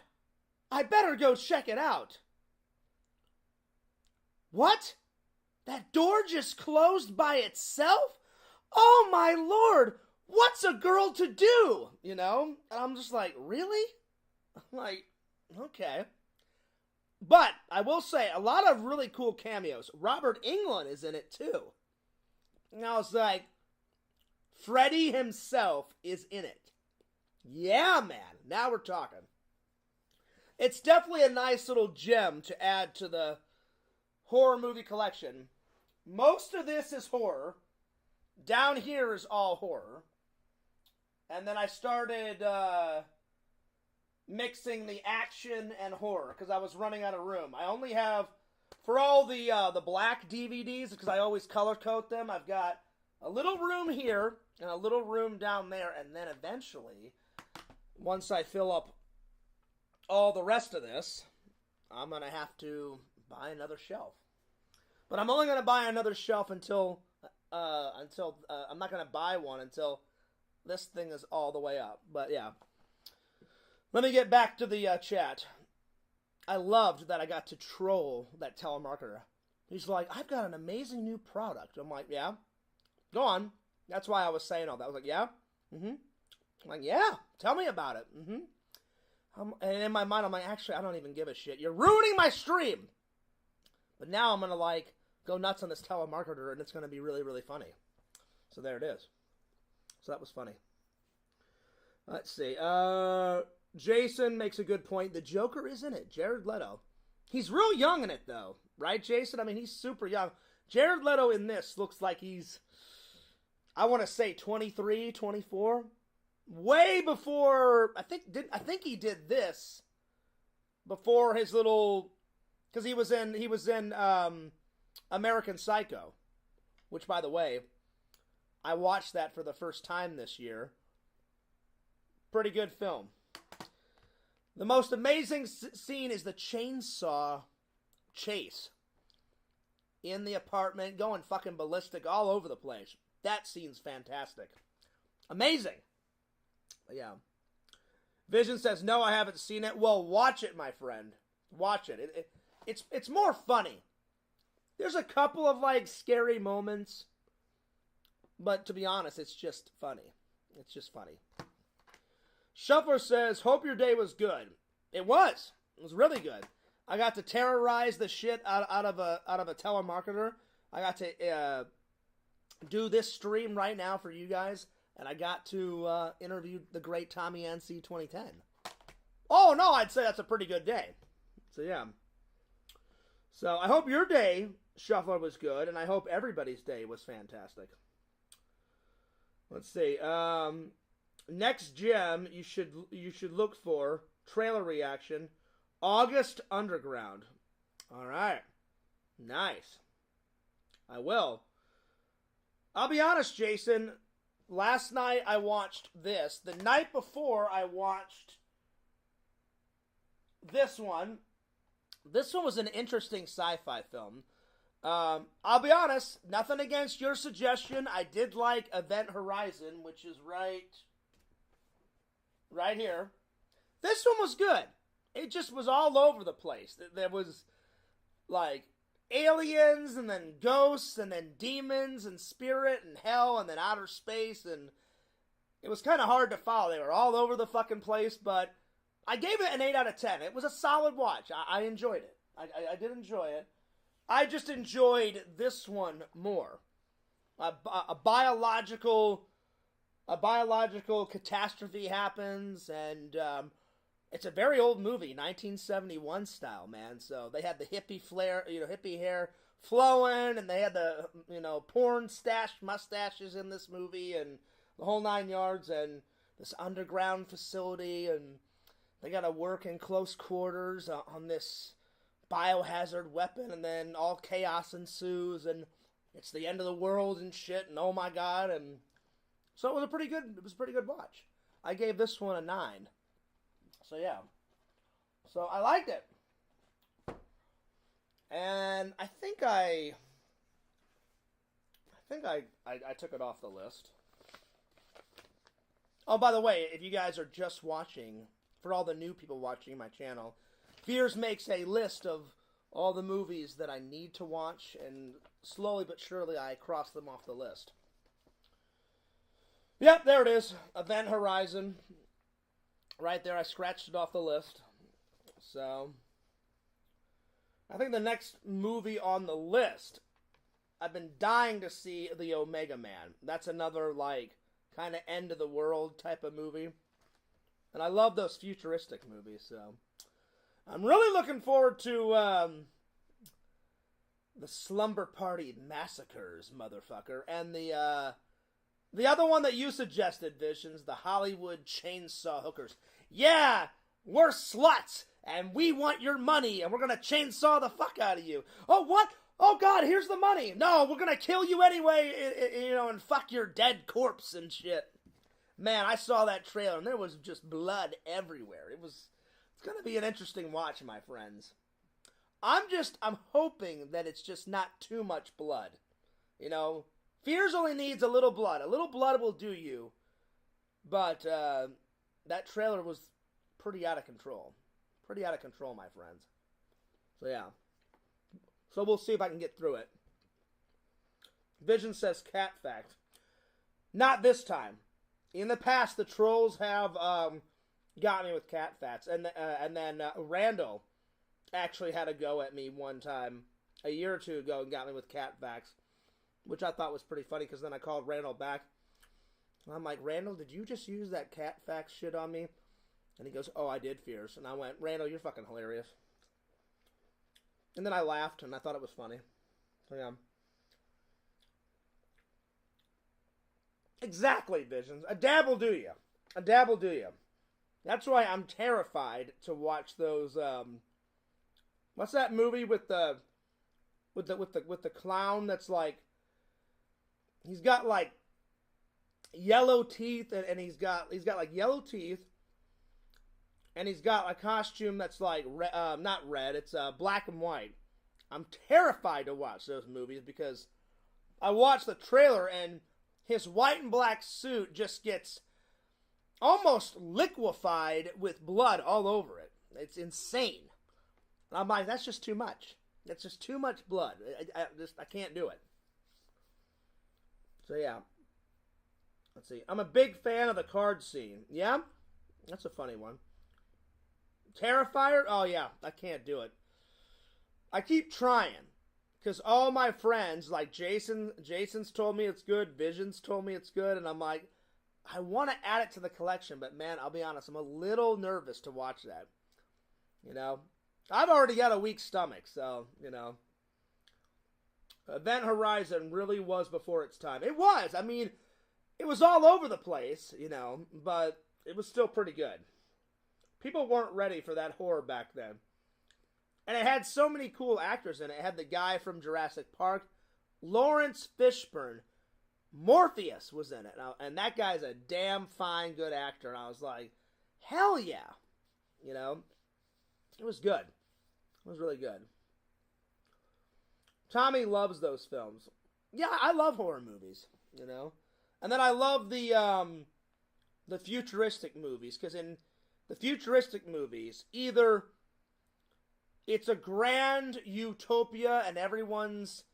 Speaker 1: I better go check it out. What? That door just closed by itself? Oh my lord! What's a girl to do? You know? And I'm just like, really? I'm like, okay. But, I will say, a lot of really cool cameos. Robert Englund is in it too. And I was like, Freddy himself is in it. Yeah, man. Now we're talking. It's definitely a nice little gem to add to the horror movie collection. Most of this is horror. Down here is all horror. And then I started mixing the action and horror because I was running out of room. I only have, for all the black DVDs, because I always color code them, I've got a little room here and a little room down there. And then eventually, once I fill up all the rest of this, I'm going to have to buy another shelf. But I'm only going to buy another shelf until I'm not going to buy one until this thing is all the way up. But yeah. Let me get back to the chat. I loved that I got to troll that telemarketer. He's like, I've got an amazing new product. I'm like, yeah? Go on. That's why I was saying all that. I was like, yeah? Mm-hmm. I'm like, yeah. Tell me about it. Mm-hmm. And in my mind, I'm like, actually, I don't even give a shit. You're ruining my stream. But now I'm going to, like, go nuts on this telemarketer, and it's going to be really, really funny. So there it is. So that was funny. Let's see. Jason makes a good point. The Joker is in it. Jared Leto. He's real young in it, though. Right, Jason? I mean, he's super young. Jared Leto in this looks like he's, I want to say 23, 24. Way before, I think he did this before his little, because he was in American Psycho, which, by the way, I watched that for the first time this year. Pretty good film. The most amazing scene is the chainsaw chase in the apartment, going fucking ballistic all over the place. That scene's fantastic. Amazing. But yeah. Vision says, no, I haven't seen it. Well, watch it, my friend. Watch it. It's more funny. There's a couple of, like, scary moments. But to be honest, it's just funny. It's just funny. Shuffler says, hope your day was good. It was. It was really good. I got to terrorize the shit out of a telemarketer. I got to do this stream right now for you guys. And I got to interview the great Tommy NC 2010. Oh, no, I'd say that's a pretty good day. So, yeah. So, I hope your day, Shuffler, was good. And I hope everybody's day was fantastic. Let's see. Next gem you should look for, trailer reaction, August Underground. All right. Nice. I will. I'll be honest, Jason. Last night I watched this. The night before I watched this one. This one was an interesting sci-fi film. I'll be honest, nothing against your suggestion. I did like Event Horizon, which is right here. This one was good. It just was all over the place. There was, like, aliens, and then ghosts, and then demons, and spirit, and hell, and then outer space, and it was kind of hard to follow. They were all over the fucking place, but I gave it an 8 out of 10. It was a solid watch. I enjoyed it. I did enjoy it. I just enjoyed this one more. A biological catastrophe happens, and it's a very old movie, 1971 style, man. So they had the hippie flair, hippie hair flowing, and they had the, porn mustaches in this movie, and the whole 9 yards, and this underground facility, and they got to work in close quarters on this biohazard weapon, and then all chaos ensues, and it's the end of the world and shit, and oh my god, and so it was a pretty good watch. I gave this one a 9. So yeah. So I liked it. And I think I took it off the list. Oh, by the way, if you guys are just watching, for all the new people watching my channel, Fears makes a list of all the movies that I need to watch, and slowly but surely I cross them off the list. Yep, there it is. Event Horizon. Right there, I scratched it off the list. So, I think the next movie on the list, I've been dying to see The Omega Man. That's another, like, kind of end of the world type of movie. And I love those futuristic movies, so I'm really looking forward to the Slumber Party Massacres, motherfucker, and the other one that you suggested, Visions, the Hollywood Chainsaw Hookers. Yeah, we're sluts, and we want your money, and we're gonna chainsaw the fuck out of you. Oh, what? Oh, God, here's the money. No, we're gonna kill you anyway, and fuck your dead corpse and shit. Man, I saw that trailer, and there was just blood everywhere. It's gonna be an interesting watch, my friends. I'm hoping that it's just not too much blood. Fears only needs a little blood. A little blood will do you. But that trailer was pretty out of control. Pretty out of control, my friends. So, yeah. So, we'll see if I can get through it. Vision says cat fact. Not this time. In the past, the trolls have got me with cat facts. And then Randall actually had a go at me one time, a year or two ago, and got me with cat facts, which I thought was pretty funny, because then I called Randall back. And I'm like, Randall, did you just use that cat fact shit on me? And he goes, oh, I did, Fierce. And I went, Randall, you're fucking hilarious. And then I laughed, and I thought it was funny. So, yeah. Exactly, Visions. A dab will do you. A dab will do you. That's why I'm terrified to watch those, what's that movie with the clown that's like, he's got like yellow teeth, and he's got like yellow teeth, and he's got a costume that's like not red, it's black and white. I'm terrified to watch those movies, because I watched the trailer, and his white and black suit just gets almost liquefied with blood all over it. It's insane. And I'm like, that's just too much. It's just too much blood. I can't do it. So yeah. Let's see. I'm a big fan of the card scene. Yeah? That's a funny one. Terrifier? Oh yeah, I can't do it. I keep trying. Because all my friends, like Jason's told me it's good, Vision's told me it's good, and I'm like, I want to add it to the collection, but man, I'll be honest, I'm a little nervous to watch that. You know? I've already got a weak stomach, so, you know. Event Horizon really was before its time. It was. I mean, it was all over the place, you know, but it was still pretty good. People weren't ready for that horror back then. And it had so many cool actors in it. It had the guy from Jurassic Park, Lawrence Fishburne. Morpheus was in it. And that guy's a damn fine, good actor. And I was like, hell yeah. You know, it was good. It was really good. Tommy loves those films. Yeah, I love horror movies, you know. And then I love the futuristic movies, because in the futuristic movies, either it's a grand utopia and everyone's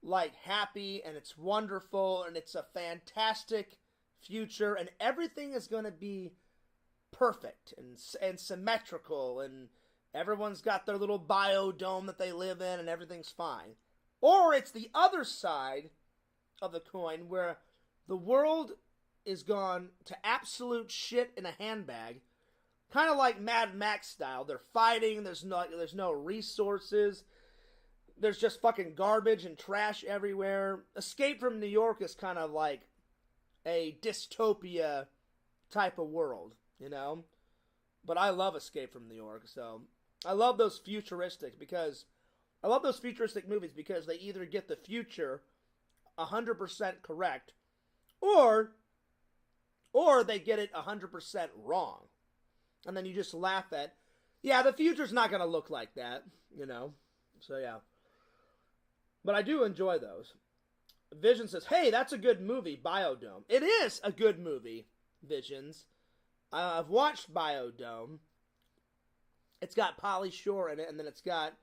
Speaker 1: like happy and it's wonderful and it's a fantastic future and everything is going to be perfect and symmetrical and everyone's got their little biodome that they live in and everything's fine. Or it's the other side of the coin where the world is gone to absolute shit in a handbag. Kind of like Mad Max style. They're fighting. There's no resources. There's just fucking garbage and trash everywhere. Escape from New York is kind of like a dystopia type of world, you know? But I love Escape from New York, so I love those futuristic movies because they either get the future 100% correct or they get it 100% wrong. And then you just laugh at, yeah, the future's not going to look like that, you know? So, yeah. But I do enjoy those. Vision says, hey, that's a good movie, Biodome. It is a good movie, Visions. I've watched Biodome. It's got Pauly Shore in it, and then it's got,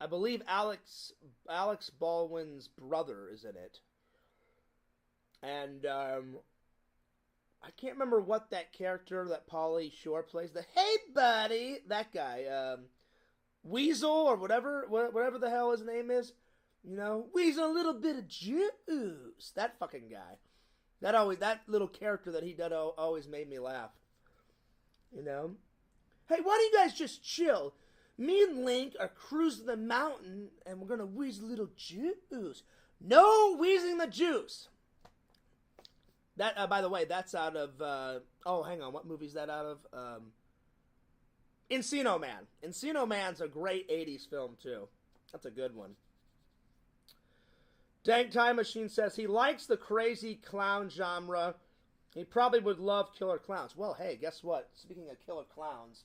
Speaker 1: I believe, Alex Baldwin's brother is in it. And, I can't remember what that character that Pauly Shore plays. Hey buddy, that guy, Weasel or whatever the hell his name is. You know, Weasel, a little bit of juice. That fucking guy. That little character that he did always made me laugh. You know? Hey, why don't you guys just chill? Me and Link are cruising the mountain and we're gonna wheeze a little juice. No wheezing the juice. That, by the way, that's out of, hang on, what movie is that out of? Encino Man. Encino Man's a great 80s film, too. That's a good one. Dank Time Machine says he likes the crazy clown genre. He probably would love Killer Clowns. Well, hey, guess what? Speaking of Killer Clowns,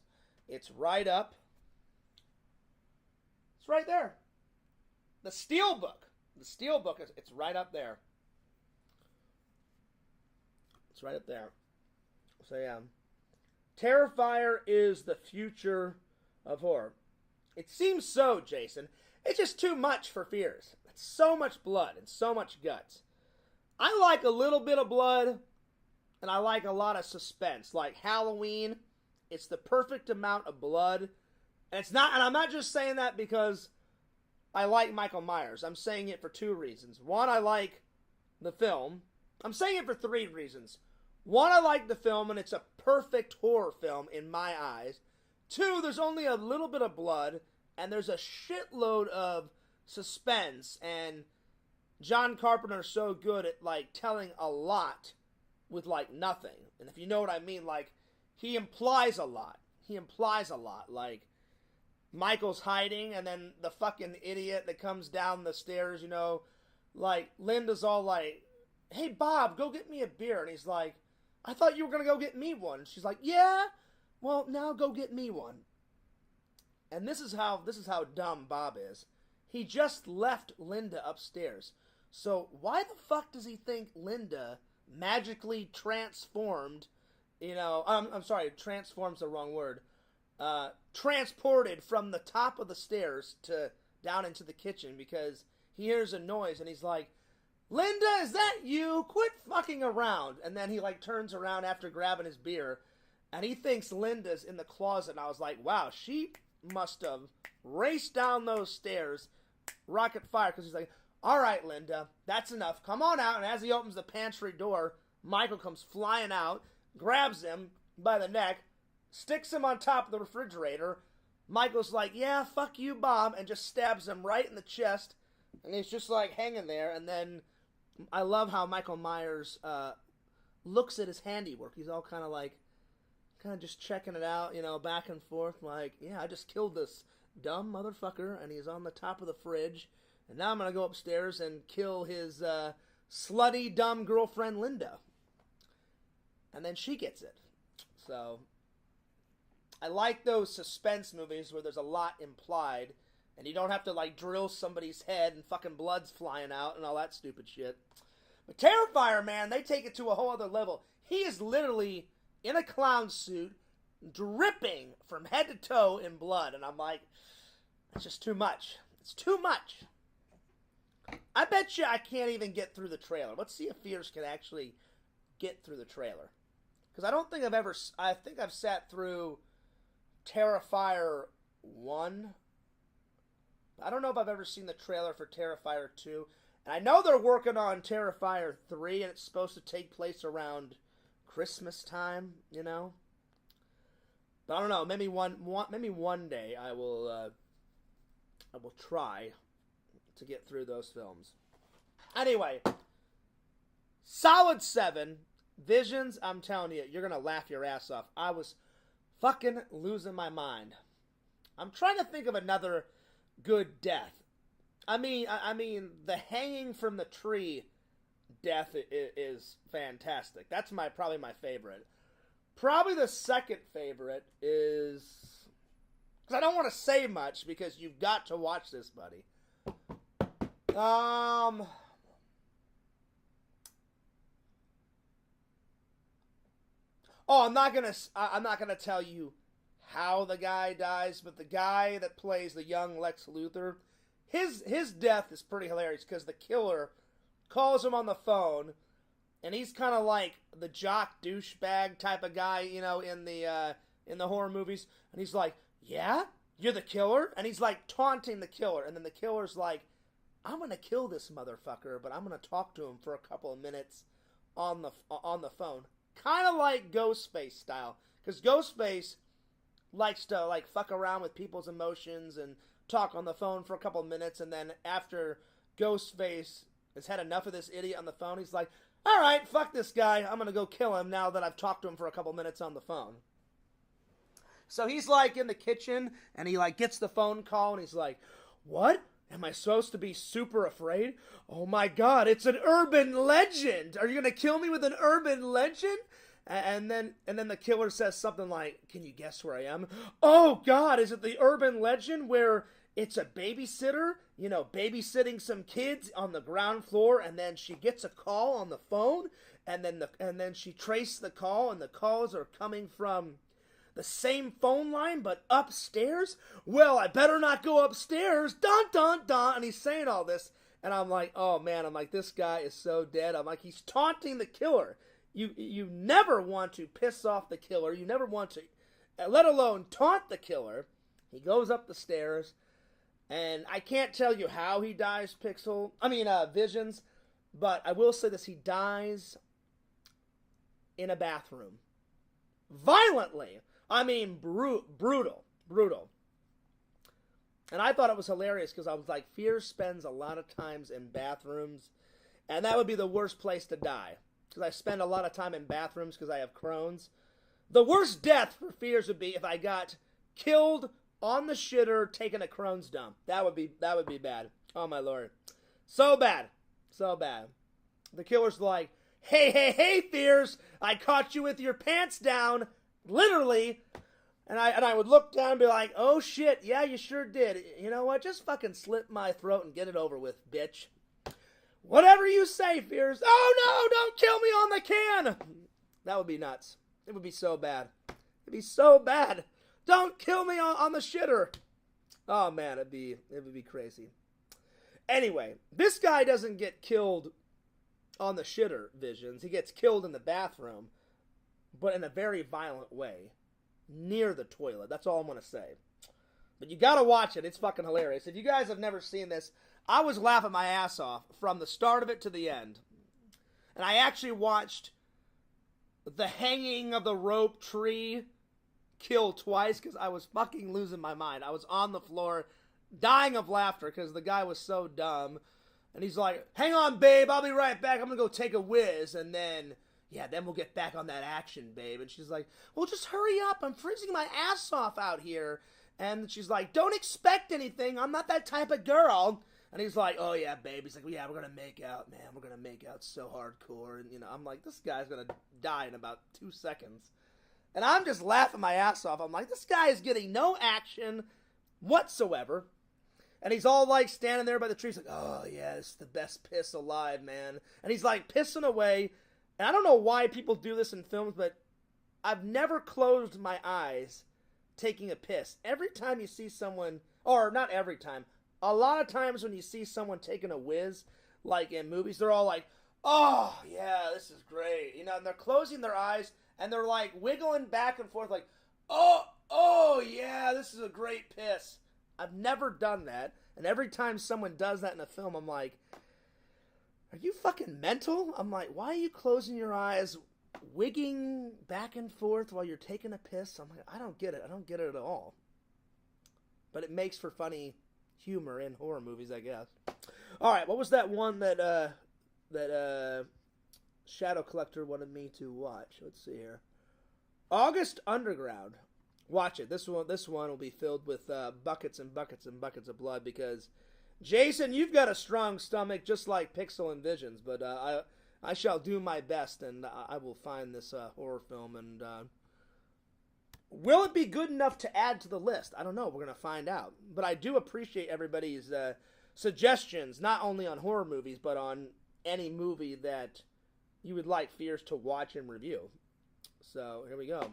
Speaker 1: it's right up. It's right there. The Steelbook. The Steelbook, it's right up there. It's right up there. So, yeah. Terrifier is the future of horror. It seems so, Jason. It's just too much for fears. It's so much blood and so much guts. I like a little bit of blood, and I like a lot of suspense. Like Halloween, it's the perfect amount of blood. And I'm not just saying that because I like Michael Myers. I'm saying it for two reasons. One, I like the film. I'm saying it for three reasons. One, I like the film, and it's a perfect horror film in my eyes. Two, there's only a little bit of blood, and there's a shitload of suspense, and John Carpenter's so good at, like, telling a lot with, like, nothing. And if you know what I mean, like, he implies a lot. Like, Michael's hiding, and then the fucking idiot that comes down the stairs, you know, like, Linda's all like, hey, Bob, go get me a beer. And he's like, I thought you were going to go get me one. She's like, yeah? Well, now go get me one. And this is how dumb Bob is. He just left Linda upstairs. So why the fuck does he think Linda magically transformed, you know, I'm sorry, transform's the wrong word. transported from the top of the stairs to down into the kitchen because he hears a noise and he's like, Linda, is that you? Quit fucking around. And then he like turns around after grabbing his beer and he thinks Linda's in the closet. And I was like, wow, she must have raced down those stairs, rocket fire, because he's like, all right, Linda, that's enough. Come on out. And as he opens the pantry door, Michael comes flying out, grabs him by the neck, sticks him on top of the refrigerator. Michael's like, yeah, fuck you, Bob, and just stabs him right in the chest. And he's just like hanging there. And then I love how Michael Myers looks at his handiwork. He's all kind of just checking it out, you know, back and forth. Like, yeah, I just killed this dumb motherfucker, and he's on the top of the fridge. And now I'm going to go upstairs and kill his slutty, dumb girlfriend, Linda. And then she gets it. So, I like those suspense movies where there's a lot implied, and you don't have to, like, drill somebody's head and fucking blood's flying out and all that stupid shit. But Terrifier, man, they take it to a whole other level. He is literally in a clown suit, dripping from head to toe in blood. And I'm like, it's just too much. It's too much. I bet you I can't even get through the trailer. Let's see if Fears can actually get through the trailer. Because I don't think I think I've sat through Terrifier 1. I don't know if I've ever seen the trailer for Terrifier 2. And I know they're working on Terrifier 3, and it's supposed to take place around Christmas time, you know? But I don't know, maybe one day I will try to get through those films. Anyway, solid 7. Visions, I'm telling you, you're going to laugh your ass off. I was fucking losing my mind. I'm trying to think of another good death. I mean, the hanging from the tree death is fantastic. That's probably my favorite. Probably the second favorite is, because I don't want to say much because you've got to watch this, buddy. Oh, I'm not gonna tell you how the guy dies, but the guy that plays the young Lex Luthor, his death is pretty hilarious because the killer calls him on the phone, and he's kind of like the jock douchebag type of guy, you know, in the horror movies, and he's like, "Yeah, you're the killer," and he's like taunting the killer, and then the killer's like, "I'm gonna kill this motherfucker, but I'm gonna talk to him for a couple of minutes on the phone," kind of like Ghostface style, because Ghostface likes to like fuck around with people's emotions and talk on the phone for a couple of minutes, and then after Ghostface has had enough of this idiot on the phone, he's like, all right, fuck this guy, I'm gonna go kill him now that I've talked to him for a couple minutes on the phone. So he's like in the kitchen, and he like gets the phone call, and he's like, what? Am I supposed to be super afraid? Oh my god, it's an urban legend! Are you gonna kill me with an urban legend? And then the killer says something like, can you guess where I am? Oh god, is it the urban legend where it's a babysitter, you know, babysitting some kids on the ground floor, and then she gets a call on the phone, and then she traced the call, and the calls are coming from the same phone line, but upstairs? Well, I better not go upstairs. Dun, dun, dun. And he's saying all this, and I'm like, oh man, I'm like, this guy is so dead. I'm like, he's taunting the killer. You never want to piss off the killer. You never want to, let alone taunt the killer. He goes up the stairs, and I can't tell you how he dies, Visions, but I will say this, he dies in a bathroom. Violently. I mean, brutal. And I thought it was hilarious because I was like, Fear spends a lot of times in bathrooms, and that would be the worst place to die. Because I spend a lot of time in bathrooms because I have Crohn's. The worst death for Fears would be if I got killed on the shitter taking a Crohn's dump. That would be bad. Oh my lord. So bad. The killer's like, hey, Fears, I caught you with your pants down. Literally. And I would look down and be like, oh shit, yeah, you sure did. You know what? Just fucking slit my throat and get it over with, bitch. Whatever you say, Fears. Oh no, don't kill me on the can. That would be nuts. It would be so bad. It'd be so bad. Don't kill me on the shitter. Oh man, it would be crazy. Anyway, this guy doesn't get killed on the shitter visions. He gets killed in the bathroom, but in a very violent way, near the toilet. That's all I'm going to say. But you got to watch it. It's fucking hilarious. If you guys have never seen this, I was laughing my ass off from the start of it to the end. And I actually watched the hanging of the rope tree kill twice because I was fucking losing my mind. I was on the floor dying of laughter because the guy was so dumb. And he's like, hang on, babe, I'll be right back. I'm going to go take a whiz. And then, yeah, then we'll get back on that action, babe. And she's like, well, just hurry up. I'm freezing my ass off out here. And she's like, don't expect anything. I'm not that type of girl. And he's like, oh, yeah, babe. He's like, well, yeah, we're going to make out, man. We're going to make out so hardcore. And, you know, I'm like, this guy's going to die in about 2 seconds. And I'm just laughing my ass off. I'm like, this guy is getting no action whatsoever. And he's all like standing there by the tree. He's like, oh, yeah, this is the best piss alive, man. And he's like pissing away. And I don't know why people do this in films, but I've never closed my eyes taking a piss. Every time you see someone, or not every time, a lot of times when you see someone taking a whiz, like in movies, they're all like, oh, yeah, this is great. You know, and they're closing their eyes, and they're like wiggling back and forth like, oh, yeah, this is a great piss. I've never done that, and every time someone does that in a film, I'm like, are you fucking mental? I'm like, why are you closing your eyes, wigging back and forth while you're taking a piss? I'm like, I don't get it. I don't get it at all. But it makes for funny humor in horror movies, I guess. All right, what was that one that Shadow Collector wanted me to watch? Let's see here. August Underground. Watch it. This one will be filled with buckets and buckets and buckets of blood because, Jason, you've got a strong stomach just like Pixel and Visions, but I shall do my best and I will find this horror film and will it be good enough to add to the list? I don't know. We're going to find out. But I do appreciate everybody's suggestions, not only on horror movies, but on any movie that you would like Fears to watch and review. So, here we go.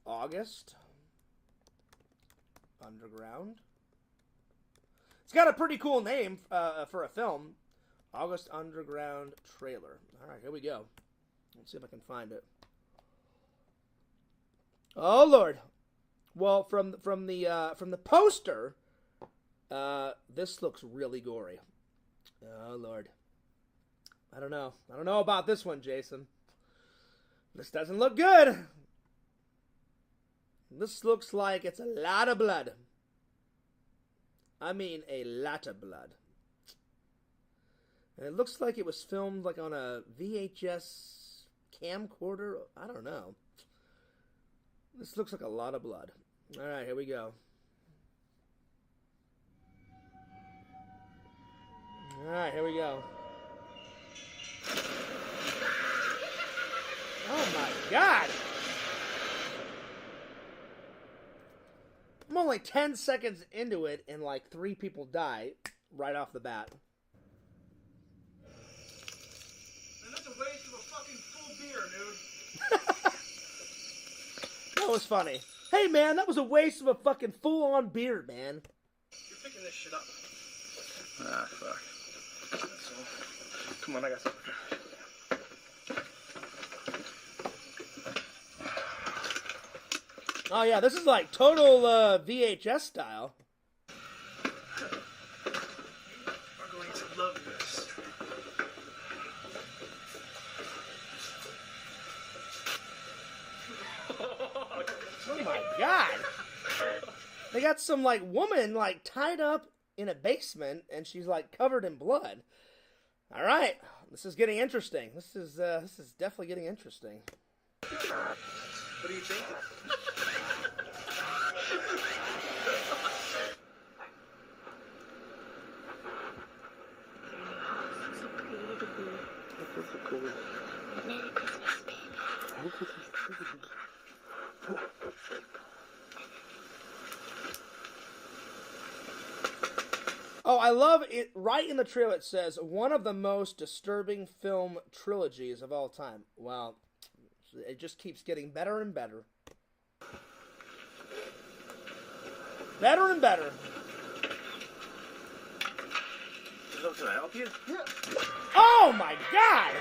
Speaker 1: August Underground. It's got a pretty cool name for a film. August Underground trailer. All right, here we go. Let's see if I can find it. Oh Lord! Well, from the poster, this looks really gory. Oh Lord! I don't know. I don't know about this one, Jason. This doesn't look good. This looks like it's a lot of blood. I mean, a lot of blood. And it looks like it was filmed like on a VHS camcorder. I don't know. This looks like a lot of blood. All right, here we go. All right, here we go. Oh my God! I'm only 10 seconds into it and like 3 people die right off the bat.
Speaker 2: Man, that's a waste of a fucking full beer, dude.
Speaker 1: That was funny. Hey man, that was a waste of a fucking full-on beer, man.
Speaker 2: You're picking this shit up. Ah, fuck. That's all. Come on, I got something.
Speaker 1: Oh yeah, this is like total VHS style.
Speaker 2: We're going to love this.
Speaker 1: Oh my God! They got some like woman like tied up in a basement, and she's like covered in blood. All right, this is getting interesting. This is definitely getting interesting.
Speaker 2: What do you think?
Speaker 3: Merry Christmas, baby.
Speaker 1: Oh, I love it. Right in the trailer it says, one of the most disturbing film trilogies of all time. Wow. It just keeps getting better and better. Better and better.
Speaker 4: So can I help you?
Speaker 1: Oh my God!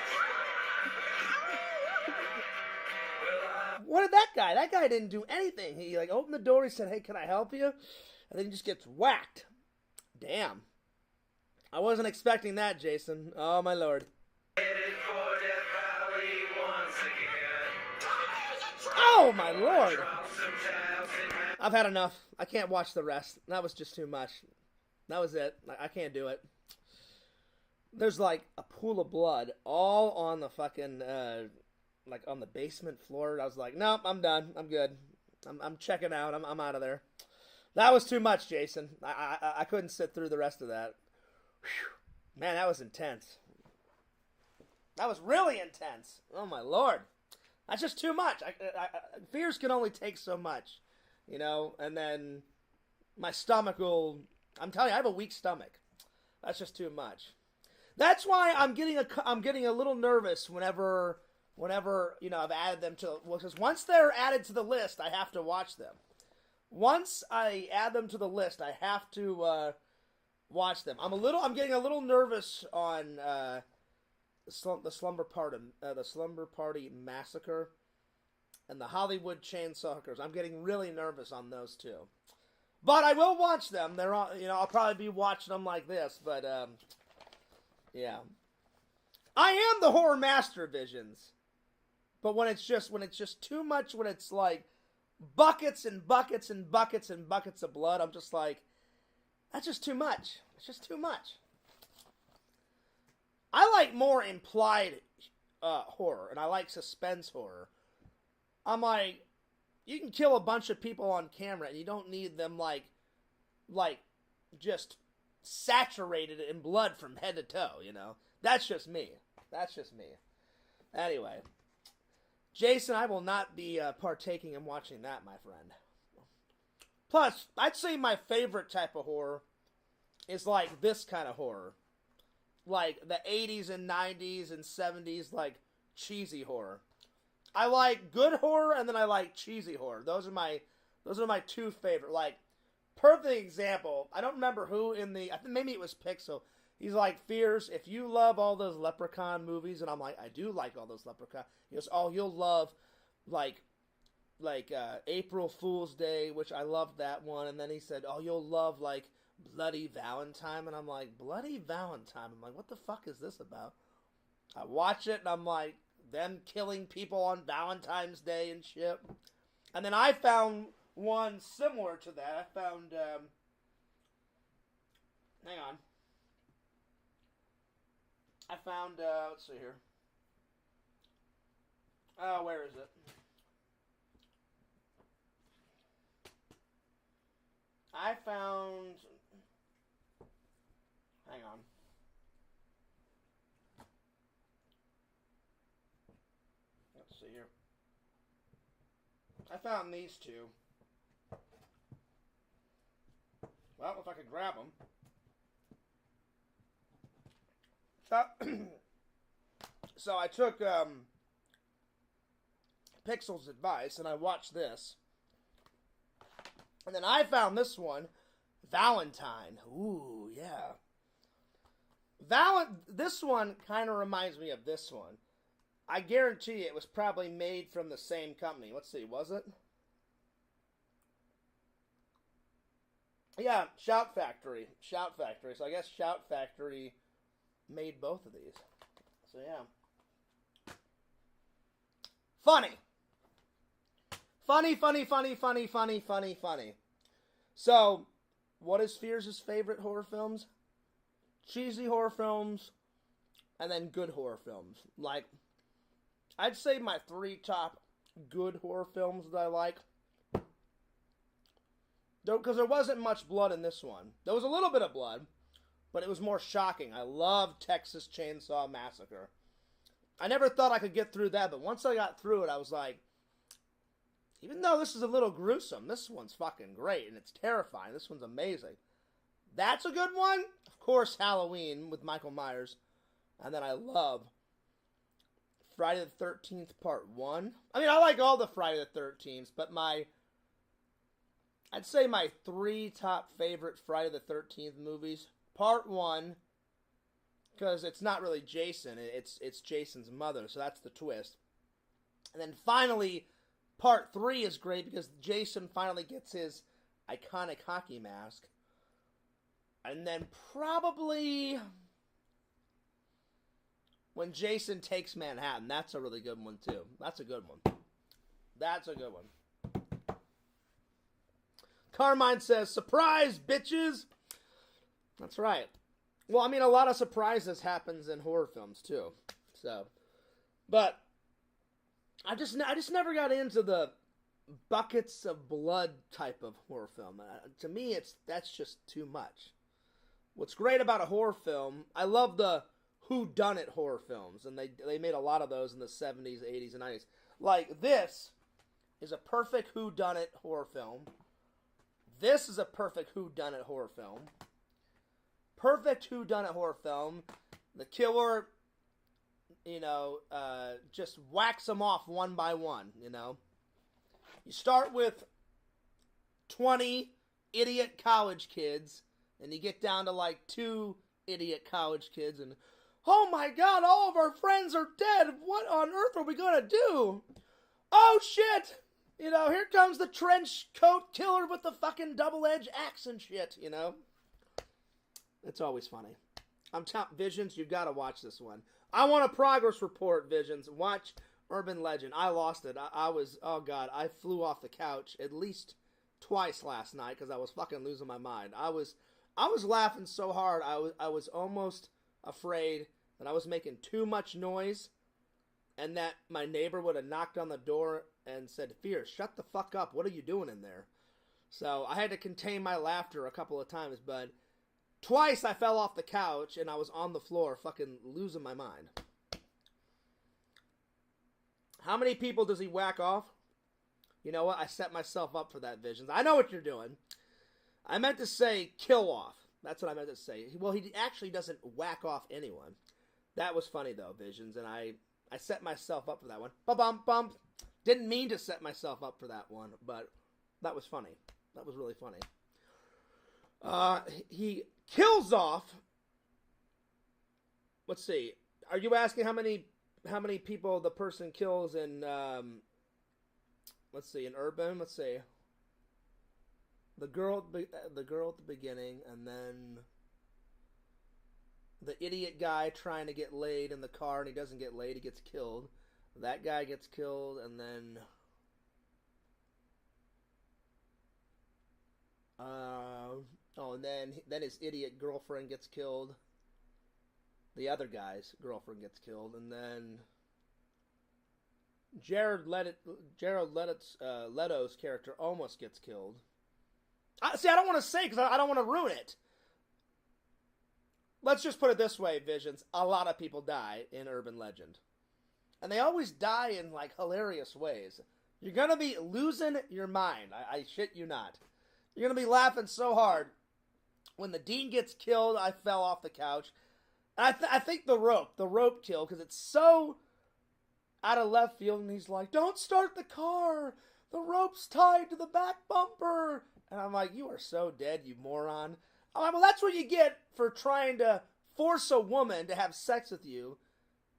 Speaker 1: What did that guy? That guy didn't do anything. He like opened the door. He said, "Hey, can I help you?" And then he just gets whacked. Damn. I wasn't expecting that, Jason. Oh my Lord. Oh my Lord. I've had enough. I can't watch the rest. That was just too much. That was it. I can't do it. There's like a pool of blood all on the fucking, like on the basement floor. I was like, nope, I'm done. I'm good. I'm checking out. I'm out of there. That was too much, Jason. I couldn't sit through the rest of that. Whew. Man, that was intense. That was really intense. Oh my Lord. That's just too much. Fears can only take so much, you know, and then my stomach will, I'm telling you, I have a weak stomach. That's just too much. That's why I'm getting a little nervous whenever, you know, I've added them to, well, because once they're added to the list, I have to watch them. Once I add them to the list, I have to watch them. I'm getting a little nervous on the Slumber Party Massacre and the Hollywood Chainsaw Hookers. I'm getting really nervous on those two. But I will watch them. They're all, you know, I'll probably be watching them like this, but yeah. I am the Horror Master Visions. But when it's just too much, when it's like buckets and buckets and buckets and buckets of blood, I'm just like, that's just too much. It's just too much. I like more implied horror, and I like suspense horror. I'm like, you can kill a bunch of people on camera, and you don't need them like just saturated in blood from head to toe, you know? That's just me. That's just me. Anyway, Jason, I will not be partaking in watching that, my friend. Plus, I'd say my favorite type of horror is like this kind of horror. Like the 80s and 90s and 70s, like cheesy horror. I like good horror and then I like cheesy horror. Those are my two favorite. Like, perfect example. I don't remember who I think maybe it was Pixel. He's like, Fears, if you love all those Leprechaun movies, and I'm like, I do like all those Leprechaun. He goes, oh, you'll love like April Fool's Day, which I loved that one. And then he said, oh, you'll love like Bloody Valentine. And I'm like, Bloody Valentine? I'm like, what the fuck is this about? I watch it and I'm like, them killing people on Valentine's Day and shit. And then I found one similar to that. I found, hang on. I found, let's see here. Oh, where is it? I found, hang on. Let's see here. I found these two. Well, if I could grab them. So I took Pixel's advice and I watched this. And then I found this one, Valentine. Ooh, yeah. This one kind of reminds me of this one. I guarantee it was probably made from the same company. Let's see, was it? Yeah, Shout Factory. Shout Factory. So I guess Shout Factory made both of these. So yeah. Funny. Funny. So, what is Fears' favorite horror films? Cheesy horror films, and then good horror films. Like, I'd say my 3 top good horror films that I like. Because there wasn't much blood in this one. There was a little bit of blood, but it was more shocking. I loved Texas Chainsaw Massacre. I never thought I could get through that, but once I got through it, I was like, even though this is a little gruesome, this one's fucking great, and it's terrifying. This one's amazing. That's a good one. Of course, Halloween with Michael Myers. And then I love Friday the 13th Part 1. I mean, I like all the Friday the 13th, but my I'd say my 3 top favorite Friday the 13th movies. Part 1, because it's not really Jason, it's Jason's mother, so that's the twist. And then finally, Part 3 is great because Jason finally gets his iconic hockey mask. And then probably when Jason takes Manhattan. That's a really good one, too. That's a good one. That's a good one. Carmine says, surprise, bitches! That's right. Well, I mean, a lot of surprises happens in horror films, too. So, but I just never got into the buckets of blood type of horror film. To me, that's just too much. What's great about a horror film, I love the whodunit horror films, and they made a lot of those in the 70s, 80s, and 90s. Like, this is a perfect whodunit horror film. This is a perfect whodunit horror film. Perfect whodunit horror film. The killer, just whacks them off one by one, You start with 20 idiot college kids, and you get down to like 2 idiot college kids, and oh my god, all of our friends are dead. What on earth are we gonna do? Oh shit! Here comes the trench coat killer with the fucking double-edged axe and shit, It's always funny. I'm telling Visions, you've got to watch this one. I want a progress report, Visions. Watch Urban Legend. I lost it. I flew off the couch at least twice last night because I was fucking losing my mind. I was laughing so hard, I was almost afraid that I was making too much noise and that my neighbor would have knocked on the door and said, Fierce, shut the fuck up. What are you doing in there? So I had to contain my laughter a couple of times, but twice I fell off the couch and I was on the floor fucking losing my mind. How many people does he whack off? You know what? I set myself up for that, Visions. I know what you're doing. I meant to say kill off. That's what I meant to say. Well, he actually doesn't whack off anyone. That was funny, though, Visions, and I set myself up for that one. Ba-bum-bum. Didn't mean to set myself up for that one, but that was funny. That was really funny. He kills off. Let's see. Are you asking how many people the person kills in? Let's see. In Urban. Let's see. The girl at the beginning, and then the idiot guy trying to get laid in the car, and he doesn't get laid. He gets killed. That guy gets killed, and then and then his idiot girlfriend gets killed. The other guy's girlfriend gets killed, and then Jared Leto's character almost gets killed. I don't want to say because I don't want to ruin it. Let's just put it this way, Visions. A lot of people die in Urban Legend. And they always die in, like, hilarious ways. You're going to be losing your mind. I shit you not. You're going to be laughing so hard. When the dean gets killed, I fell off the couch. And I think the rope kill, because it's so out of left field. And he's like, don't start the car. The rope's tied to the back bumper. And I'm like, you are so dead, you moron. I'm like, well, that's what you get for trying to force a woman to have sex with you.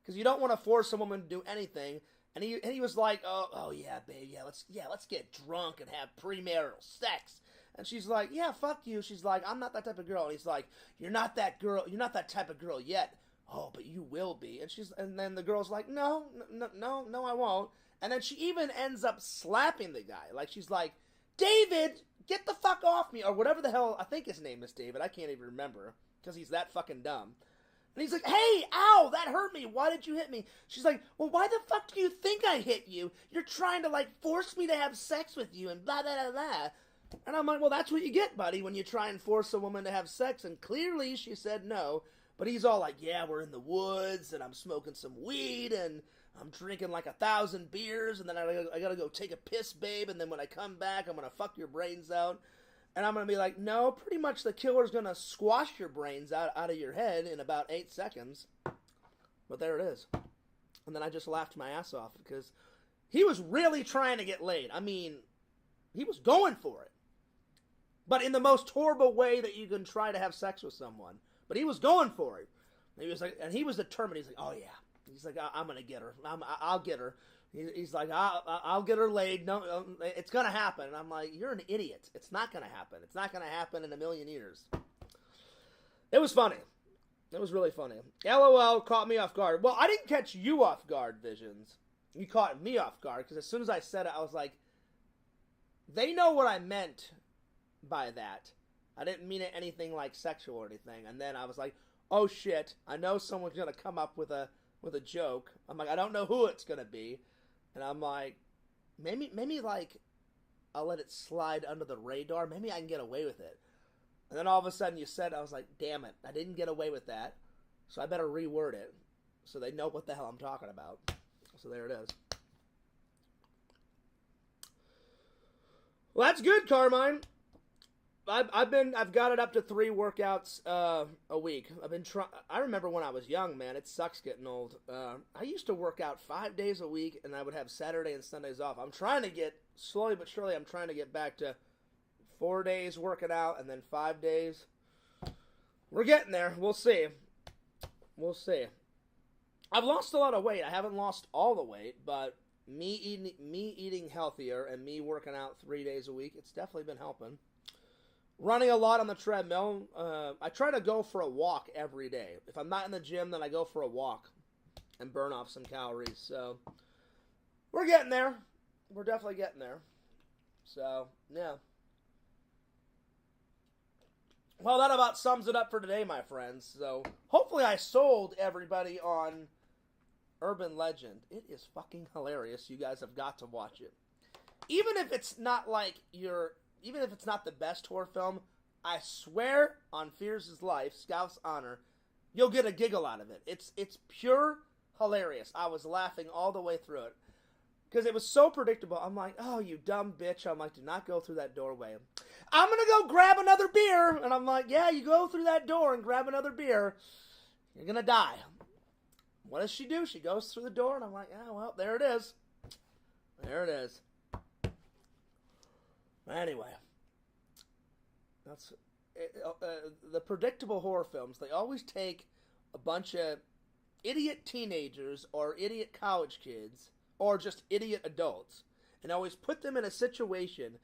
Speaker 1: Because you don't want to force a woman to do anything. And he was like, oh yeah, babe, let's get drunk and have premarital sex. And she's like, yeah, fuck you. She's like, I'm not that type of girl. And he's like, you're not that girl. You're not that type of girl yet. Oh, but you will be. And then the girl's like, no, I won't. And then she even ends up slapping the guy. Like, she's like, David, get the fuck off me. Or whatever the hell, I think his name is David. I can't even remember. Because he's that fucking dumb. And he's like, hey, ow, that hurt me. Why did you hit me? She's like, well, why the fuck do you think I hit you? You're trying to, like, force me to have sex with you and blah, blah, blah, blah. And I'm like, well, that's what you get, buddy, when you try and force a woman to have sex. And clearly she said no. But he's all like, yeah, we're in the woods, and I'm smoking some weed, and I'm drinking like 1,000 beers, and then I gotta go take a piss, babe, and then when I come back, I'm gonna fuck your brains out. And I'm gonna be like, no, pretty much the killer's gonna squash your brains out of your head in about 8 seconds. But there it is. And then I just laughed my ass off, because he was really trying to get laid. I mean, he was going for it. but in the most horrible way that you can try to have sex with someone. But he was going for it. He was like, and he was determined. He's like, oh yeah. He's like, I'm gonna get her. I'll get her. He's like, I'll get her laid. No, it's gonna happen. And I'm like, you're an idiot. It's not gonna happen. It's not gonna happen in a million years. It was funny. It was really funny. LOL caught me off guard. Well, I didn't catch you off guard, Visions. You caught me off guard because as soon as I said it, I was like, they know what I meant by that. I didn't mean it anything like sexual or anything. And then I was like, oh shit, I know someone's gonna come up with a joke. I'm like, I don't know who it's gonna be. And I'm like, maybe like I'll let it slide under the radar. Maybe I can get away with it. And then all of a sudden you said, I was like, damn it, I didn't get away with that. So I better reword it so they know what the hell I'm talking about. So there it is. Well, that's good, Carmine. I've got it up to 3 workouts a week. I remember when I was young, man. It sucks getting old. I used to work out 5 days a week, and I would have Saturday and Sundays off. I'm trying to get, slowly but surely, I'm trying to get back to 4 days working out and then 5 days. We're getting there. We'll see. We'll see. I've lost a lot of weight. I haven't lost all the weight, but me eating healthier and me working out 3 days a week, it's definitely been helping. Running a lot on the treadmill. I try to go for a walk every day. If I'm not in the gym, then I go for a walk and burn off some calories. So, we're getting there. We're definitely getting there. So, yeah. Well, that about sums it up for today, my friends. So, hopefully I sold everybody on Urban Legend. It is fucking hilarious. You guys have got to watch it. Even if it's not like even if it's not the best horror film, I swear on Fears' life, Scout's honor, you'll get a giggle out of it. It's pure hilarious. I was laughing all the way through it. Because it was so predictable. I'm like, oh, you dumb bitch. I'm like, do not go through that doorway. I'm going to go grab another beer. And I'm like, yeah, you go through that door and grab another beer. You're going to die. What does she do? She goes through the door. And I'm like, yeah, well, there it is. There it is. Anyway, that's the predictable horror films. They always take a bunch of idiot teenagers or idiot college kids or just idiot adults and always put them in a situation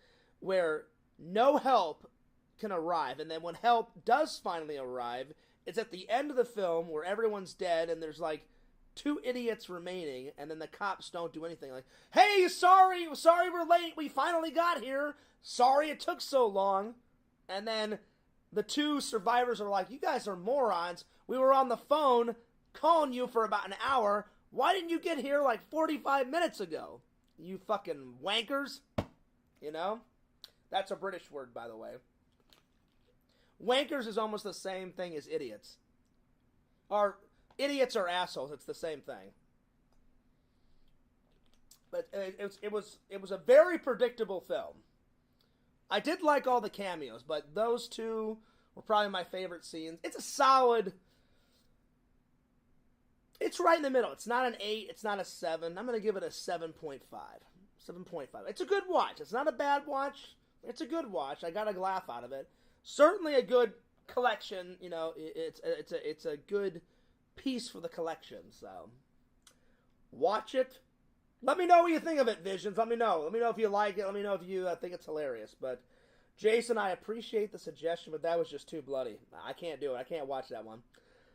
Speaker 1: where no help can arrive. And then when help does finally arrive, it's at the end of the film where everyone's dead and there's like 2 idiots remaining, and then the cops don't do anything. Like, hey, sorry we're late. We finally got here. Sorry it took so long. And then the 2 survivors are like, you guys are morons. We were on the phone calling you for about an hour. Why didn't you get here like 45 minutes ago? You fucking wankers. You know? That's a British word, by the way. Wankers is almost the same thing as idiots. Or idiots are assholes. It's the same thing. But it was a very predictable film. I did like all the cameos, but those 2 were probably my favorite scenes. It's a solid. It's right in the middle. It's not an 8. It's not a 7. I'm going to give it a 7.5. 7.5. It's a good watch. It's not a bad watch. It's a good watch. I got a laugh out of it. Certainly a good collection. You know, it's a good piece for the collection. So, watch it. Let me know what you think of it, Visions. Let me know. Let me know if you like it. Let me know if you think it's hilarious. But, Jason, I appreciate the suggestion, but that was just too bloody. I can't do it. I can't watch that one.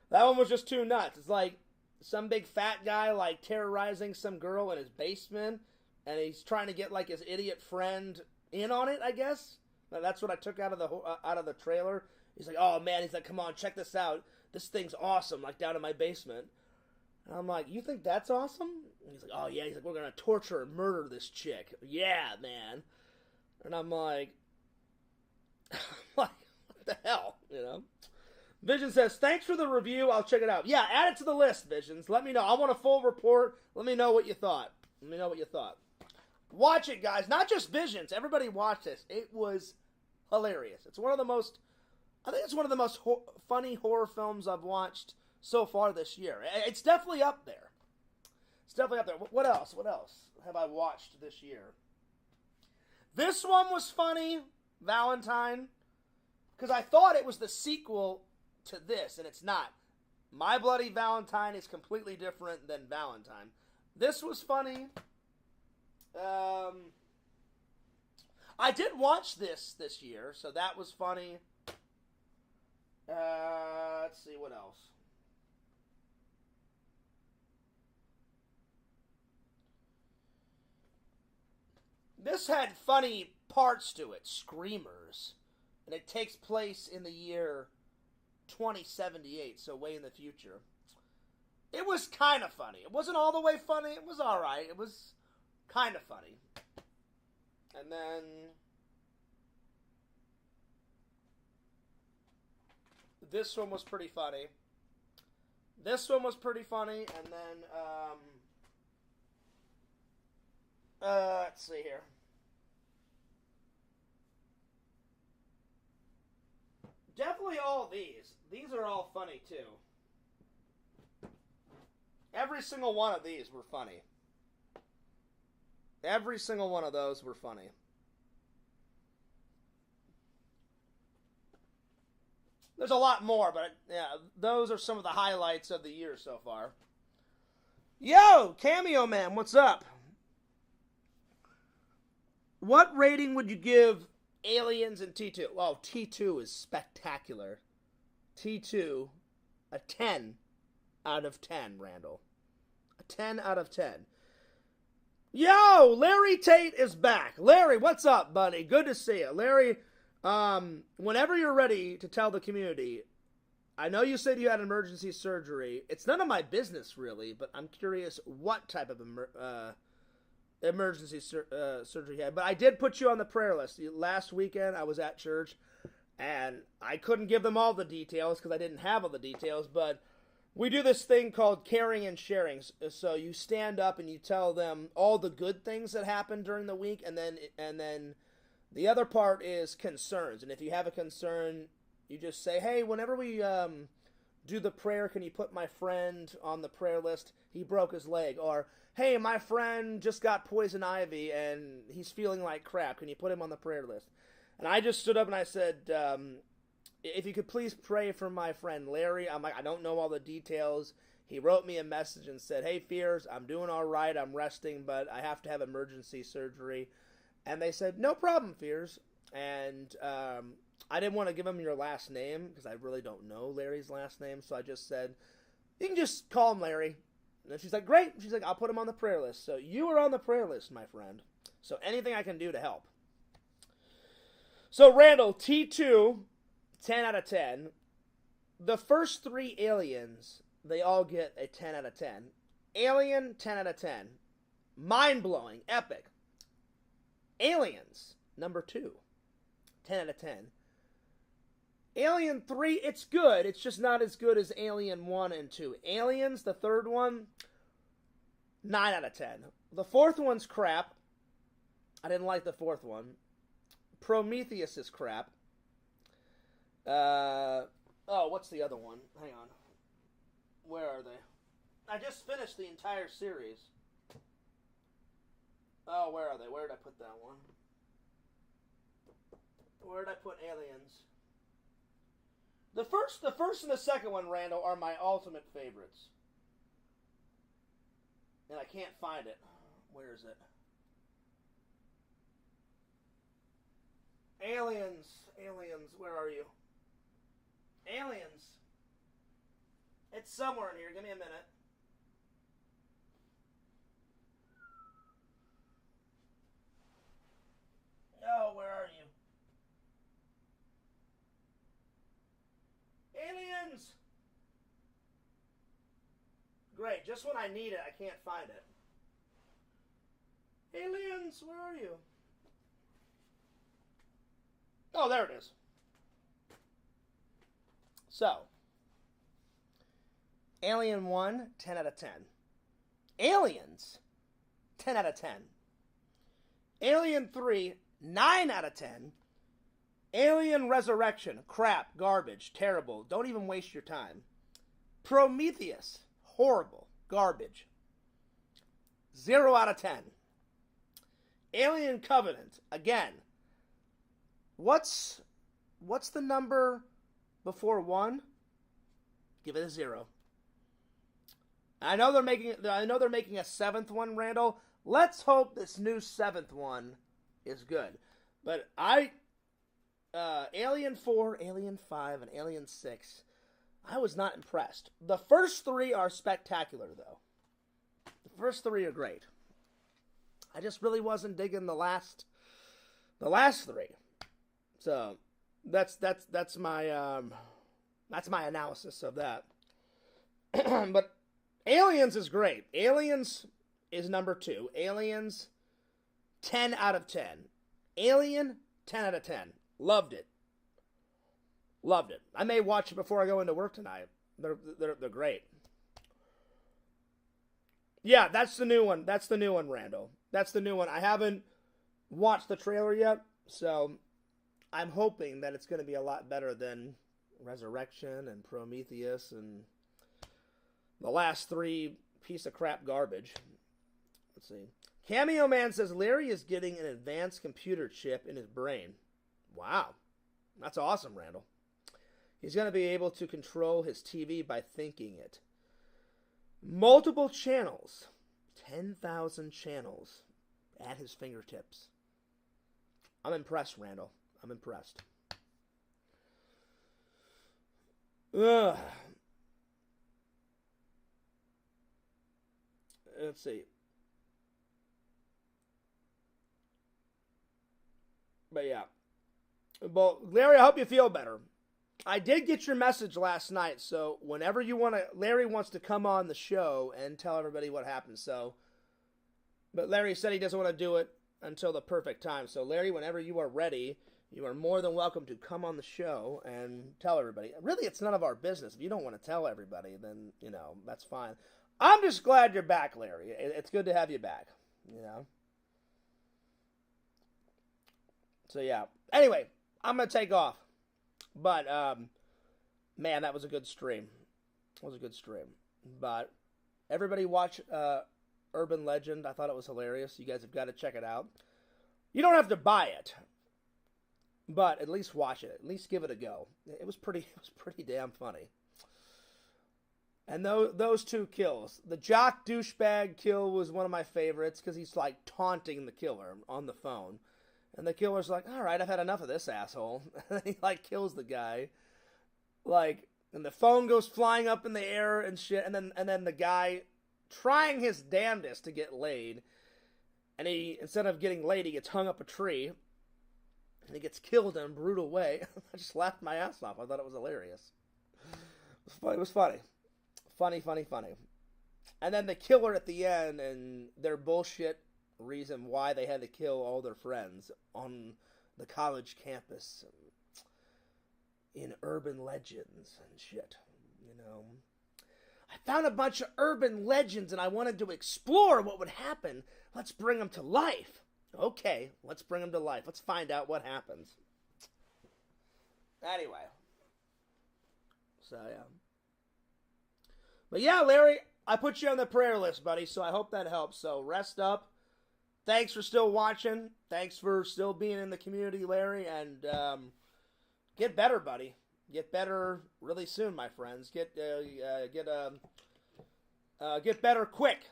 Speaker 1: That one was just too nuts. It's like some big fat guy, like, terrorizing some girl in his basement, and he's trying to get, like, his idiot friend in on it, I guess. That's what I took out of the trailer. He's like, oh, man. He's like, come on, check this out. This thing's awesome, like, down in my basement. And I'm like, you think that's awesome? And he's like, oh, yeah. He's like, we're going to torture and murder this chick. Yeah, man. And I'm like, what the hell, you know? Vision says, thanks for the review. I'll check it out. Yeah, add it to the list, Visions. Let me know. I want a full report. Let me know what you thought. Let me know what you thought. Watch it, guys. Not just Visions. Everybody watch this. It was hilarious. It's one of the most, I think it's one of the most funny horror films I've watched so far this year. It's definitely up there. It's definitely up there. What else? What else have I watched this year? This one was funny. Valentine. because I thought it was the sequel to this, and it's not. My Bloody Valentine is completely different than Valentine. This was funny. I did watch this year, so that was funny. Let's see what else. This had funny parts to it, screamers, and it takes place in the year 2078, so way in the future. It was kind of funny. It wasn't all the way funny. It was all right. It was kind of funny. And then this one was pretty funny. This one was pretty funny, and then let's see here. Definitely all these. These are all funny too. Every single one of these were funny. Every single one of those were funny. There's a lot more, but yeah, those are some of the highlights of the year so far. Yo, Cameo Man, what's up? What rating would you give Aliens in T2? Well, T2 is spectacular. T2, a 10 out of 10, Randall. A 10 out of 10. Yo, Larry Tate is back. Larry, what's up, buddy? Good to see you. Larry, whenever you're ready to tell the community, I know you said you had emergency surgery. It's none of my business, really, but I'm curious what type of emergency surgery you had. But I did put you on the prayer list. Last weekend, I was at church, and I couldn't give them all the details because I didn't have all the details, but we do this thing called caring and sharing. So you stand up and you tell them all the good things that happened during the week, and then the other part is concerns. And if you have a concern, you just say, hey, whenever we do the prayer, can you put my friend on the prayer list? He broke his leg. Or, hey, my friend just got poison ivy and he's feeling like crap. Can you put him on the prayer list? And I just stood up and I said, if you could please pray for my friend Larry. I'm like, I don't know all the details. He wrote me a message and said, hey, Fears, I'm doing all right. I'm resting, but I have to have emergency surgery. And they said, no problem, Fears. And I didn't want to give him your last name because I really don't know Larry's last name. So I just said, you can just call him Larry. And then she's like, great. She's like, I'll put him on the prayer list. So you are on the prayer list, my friend. So anything I can do to help. So Randall, T2, 10 out of 10. The first three Aliens, they all get a 10 out of 10. Alien, 10 out of 10. Mind-blowing, epic. Aliens, number 2, 10 out of 10. Alien 3, it's good. It's just not as good as Alien 1 and 2. Aliens, the third one, 9 out of 10. The fourth one's crap. I didn't like the fourth one. Prometheus is crap. What's the other one? Hang on. Where are they? I just finished the entire series. Oh, where are they? Where did I put that one? Where did I put Aliens? The first and the second one, Randall, are my ultimate favorites. And I can't find it. Where is it? Aliens, where are you? Aliens. It's somewhere in here. Give me a minute. Oh, where are you? Aliens! Great, just when I need it, I can't find it. Aliens, where are you? Oh, there it is. So, Alien 1, 10 out of 10. Aliens, 10 out of 10. Alien 3, 9 out of 10. Alien Resurrection, crap, garbage, terrible. Don't even waste your time. Prometheus, horrible, garbage. 0 out of 10. Alien Covenant, again. What's what's the number before 1? Give it a 0. I know they're making a 7th one, Randall. Let's hope this new 7th one is good. But Alien 4, Alien 5, and Alien 6, I was not impressed. The first 3 are spectacular, though. The first 3 are great. I just really wasn't digging the last 3. So that's my analysis of that. But Aliens is great. Aliens is number 2. Aliens, 10 out of 10. Alien, 10 out of 10. Loved it. Loved it. I may watch it before I go into work tonight. They're great. Yeah, that's the new one. That's the new one, Randall. That's the new one. I haven't watched the trailer yet, so I'm hoping that it's going to be a lot better than Resurrection and Prometheus and the last 3 piece of crap garbage. Let's see. Cameo Man says Larry is getting an advanced computer chip in his brain. Wow. That's awesome, Randall. He's going to be able to control his TV by thinking it. Multiple channels. 10,000 channels at his fingertips. I'm impressed, Randall. I'm impressed. Ugh. Let's see. But yeah. Well, Larry, I hope you feel better. I did get your message last night, so whenever you want to, Larry wants to come on the show and tell everybody what happened, so, but Larry said he doesn't want to do it until the perfect time, so Larry, whenever you are ready, you are more than welcome to come on the show and tell everybody. Really, it's none of our business. If you don't want to tell everybody, then, you know, that's fine. I'm just glad you're back, Larry. It's good to have you back, you know. So, yeah. Anyway, I'm going to take off. But, man, that was a good stream. It was a good stream. But everybody watch Urban Legend. I thought it was hilarious. You guys have got to check it out. You don't have to buy it. But at least watch it. At least give it a go. It was pretty damn funny. And those 2 kills. The jock douchebag kill was one of my favorites because he's like taunting the killer on the phone. And the killer's like, all right, I've had enough of this asshole. And he like kills the guy. Like, and the phone goes flying up in the air and shit. And then the guy trying his damnedest to get laid. And he, instead of getting laid, he gets hung up a tree. And he gets killed in a brutal way. I just laughed my ass off. I thought it was hilarious. It was funny. Funny. And then the killer at the end and their bullshit reason why they had to kill all their friends on the college campus in urban legends and shit, you know. I found a bunch of urban legends and I wanted to explore what would happen. Let's bring them to life. Okay, let's bring them to life. Let's find out what happens. Anyway. So, yeah. But yeah, Larry, I put you on the prayer list, buddy, so I hope that helps. So rest up. Thanks for still watching. Thanks for still being in the community, Larry. And get better, buddy. Get better really soon, my friends. Get better quick.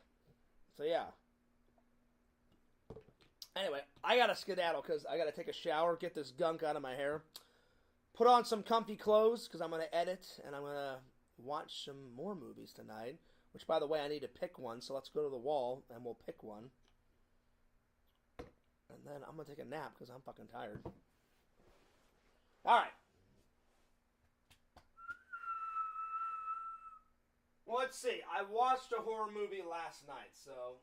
Speaker 1: So yeah. Anyway, I gotta skedaddle because I gotta take a shower, get this gunk out of my hair, put on some comfy clothes because I'm gonna edit and I'm gonna watch some more movies tonight. Which, by the way, I need to pick one. So let's go to the wall and we'll pick one. And then I'm going to take a nap because I'm fucking tired. Alright. Well, let's see. I watched a horror movie last night, so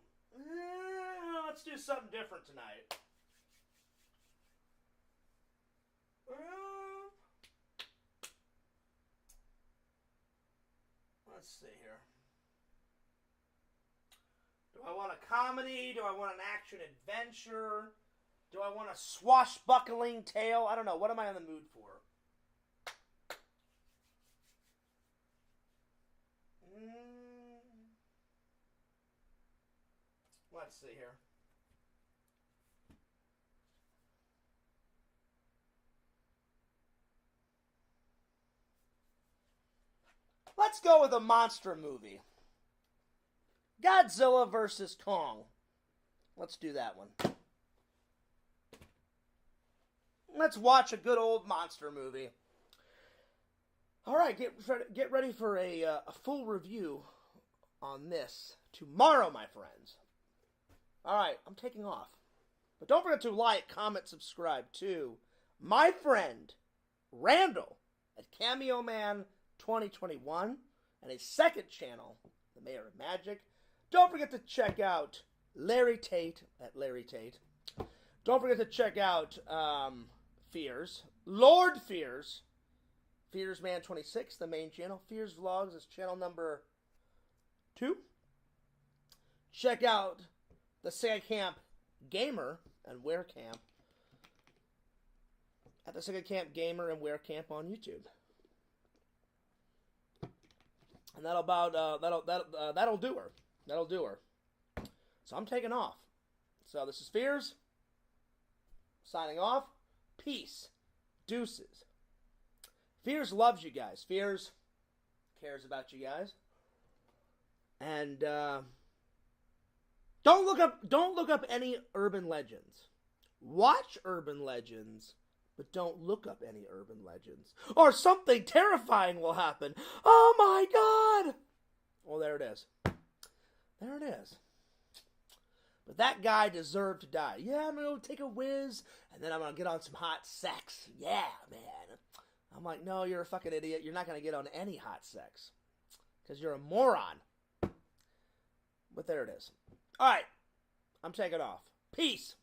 Speaker 1: let's do something different tonight. Let's see here. Do I want a comedy? Do I want an action adventure? Do I want a swashbuckling tale? I don't know. What am I in the mood for? Let's see here. Let's go with a monster movie. Godzilla versus Kong. Let's do that one. Let's watch a good old monster movie. All right, get ready for a full review on this tomorrow, my friends. All right, I'm taking off. But don't forget to like, comment, subscribe to my friend Randall at Cameo Man 2021 and his second channel, The Mayor of Magic. Don't forget to check out Larry Tate at Larry Tate. Don't forget to check out Fears, Lord Fears, Fears Man 26, the main channel. Fears Vlogs is channel number 2. Check out the Sega Camp Gamer and Wear Camp at the Sega Camp Gamer and Wear Camp on YouTube. And that'll do her. That'll do her. So I'm taking off. So this is Fears. Signing off. Peace. Deuces. Fears loves you guys. Fears cares about you guys. And don't look up any urban legends. Watch urban legends, but don't look up any urban legends. Or something terrifying will happen. Oh my God! Well, there it is. There it is. But that guy deserved to die. Yeah, I'm going to take a whiz, and then I'm going to get on some hot sex. Yeah, man. I'm like, no, you're a fucking idiot. You're not going to get on any hot sex. Because you're a moron. But there it is. All right. I'm taking off. Peace.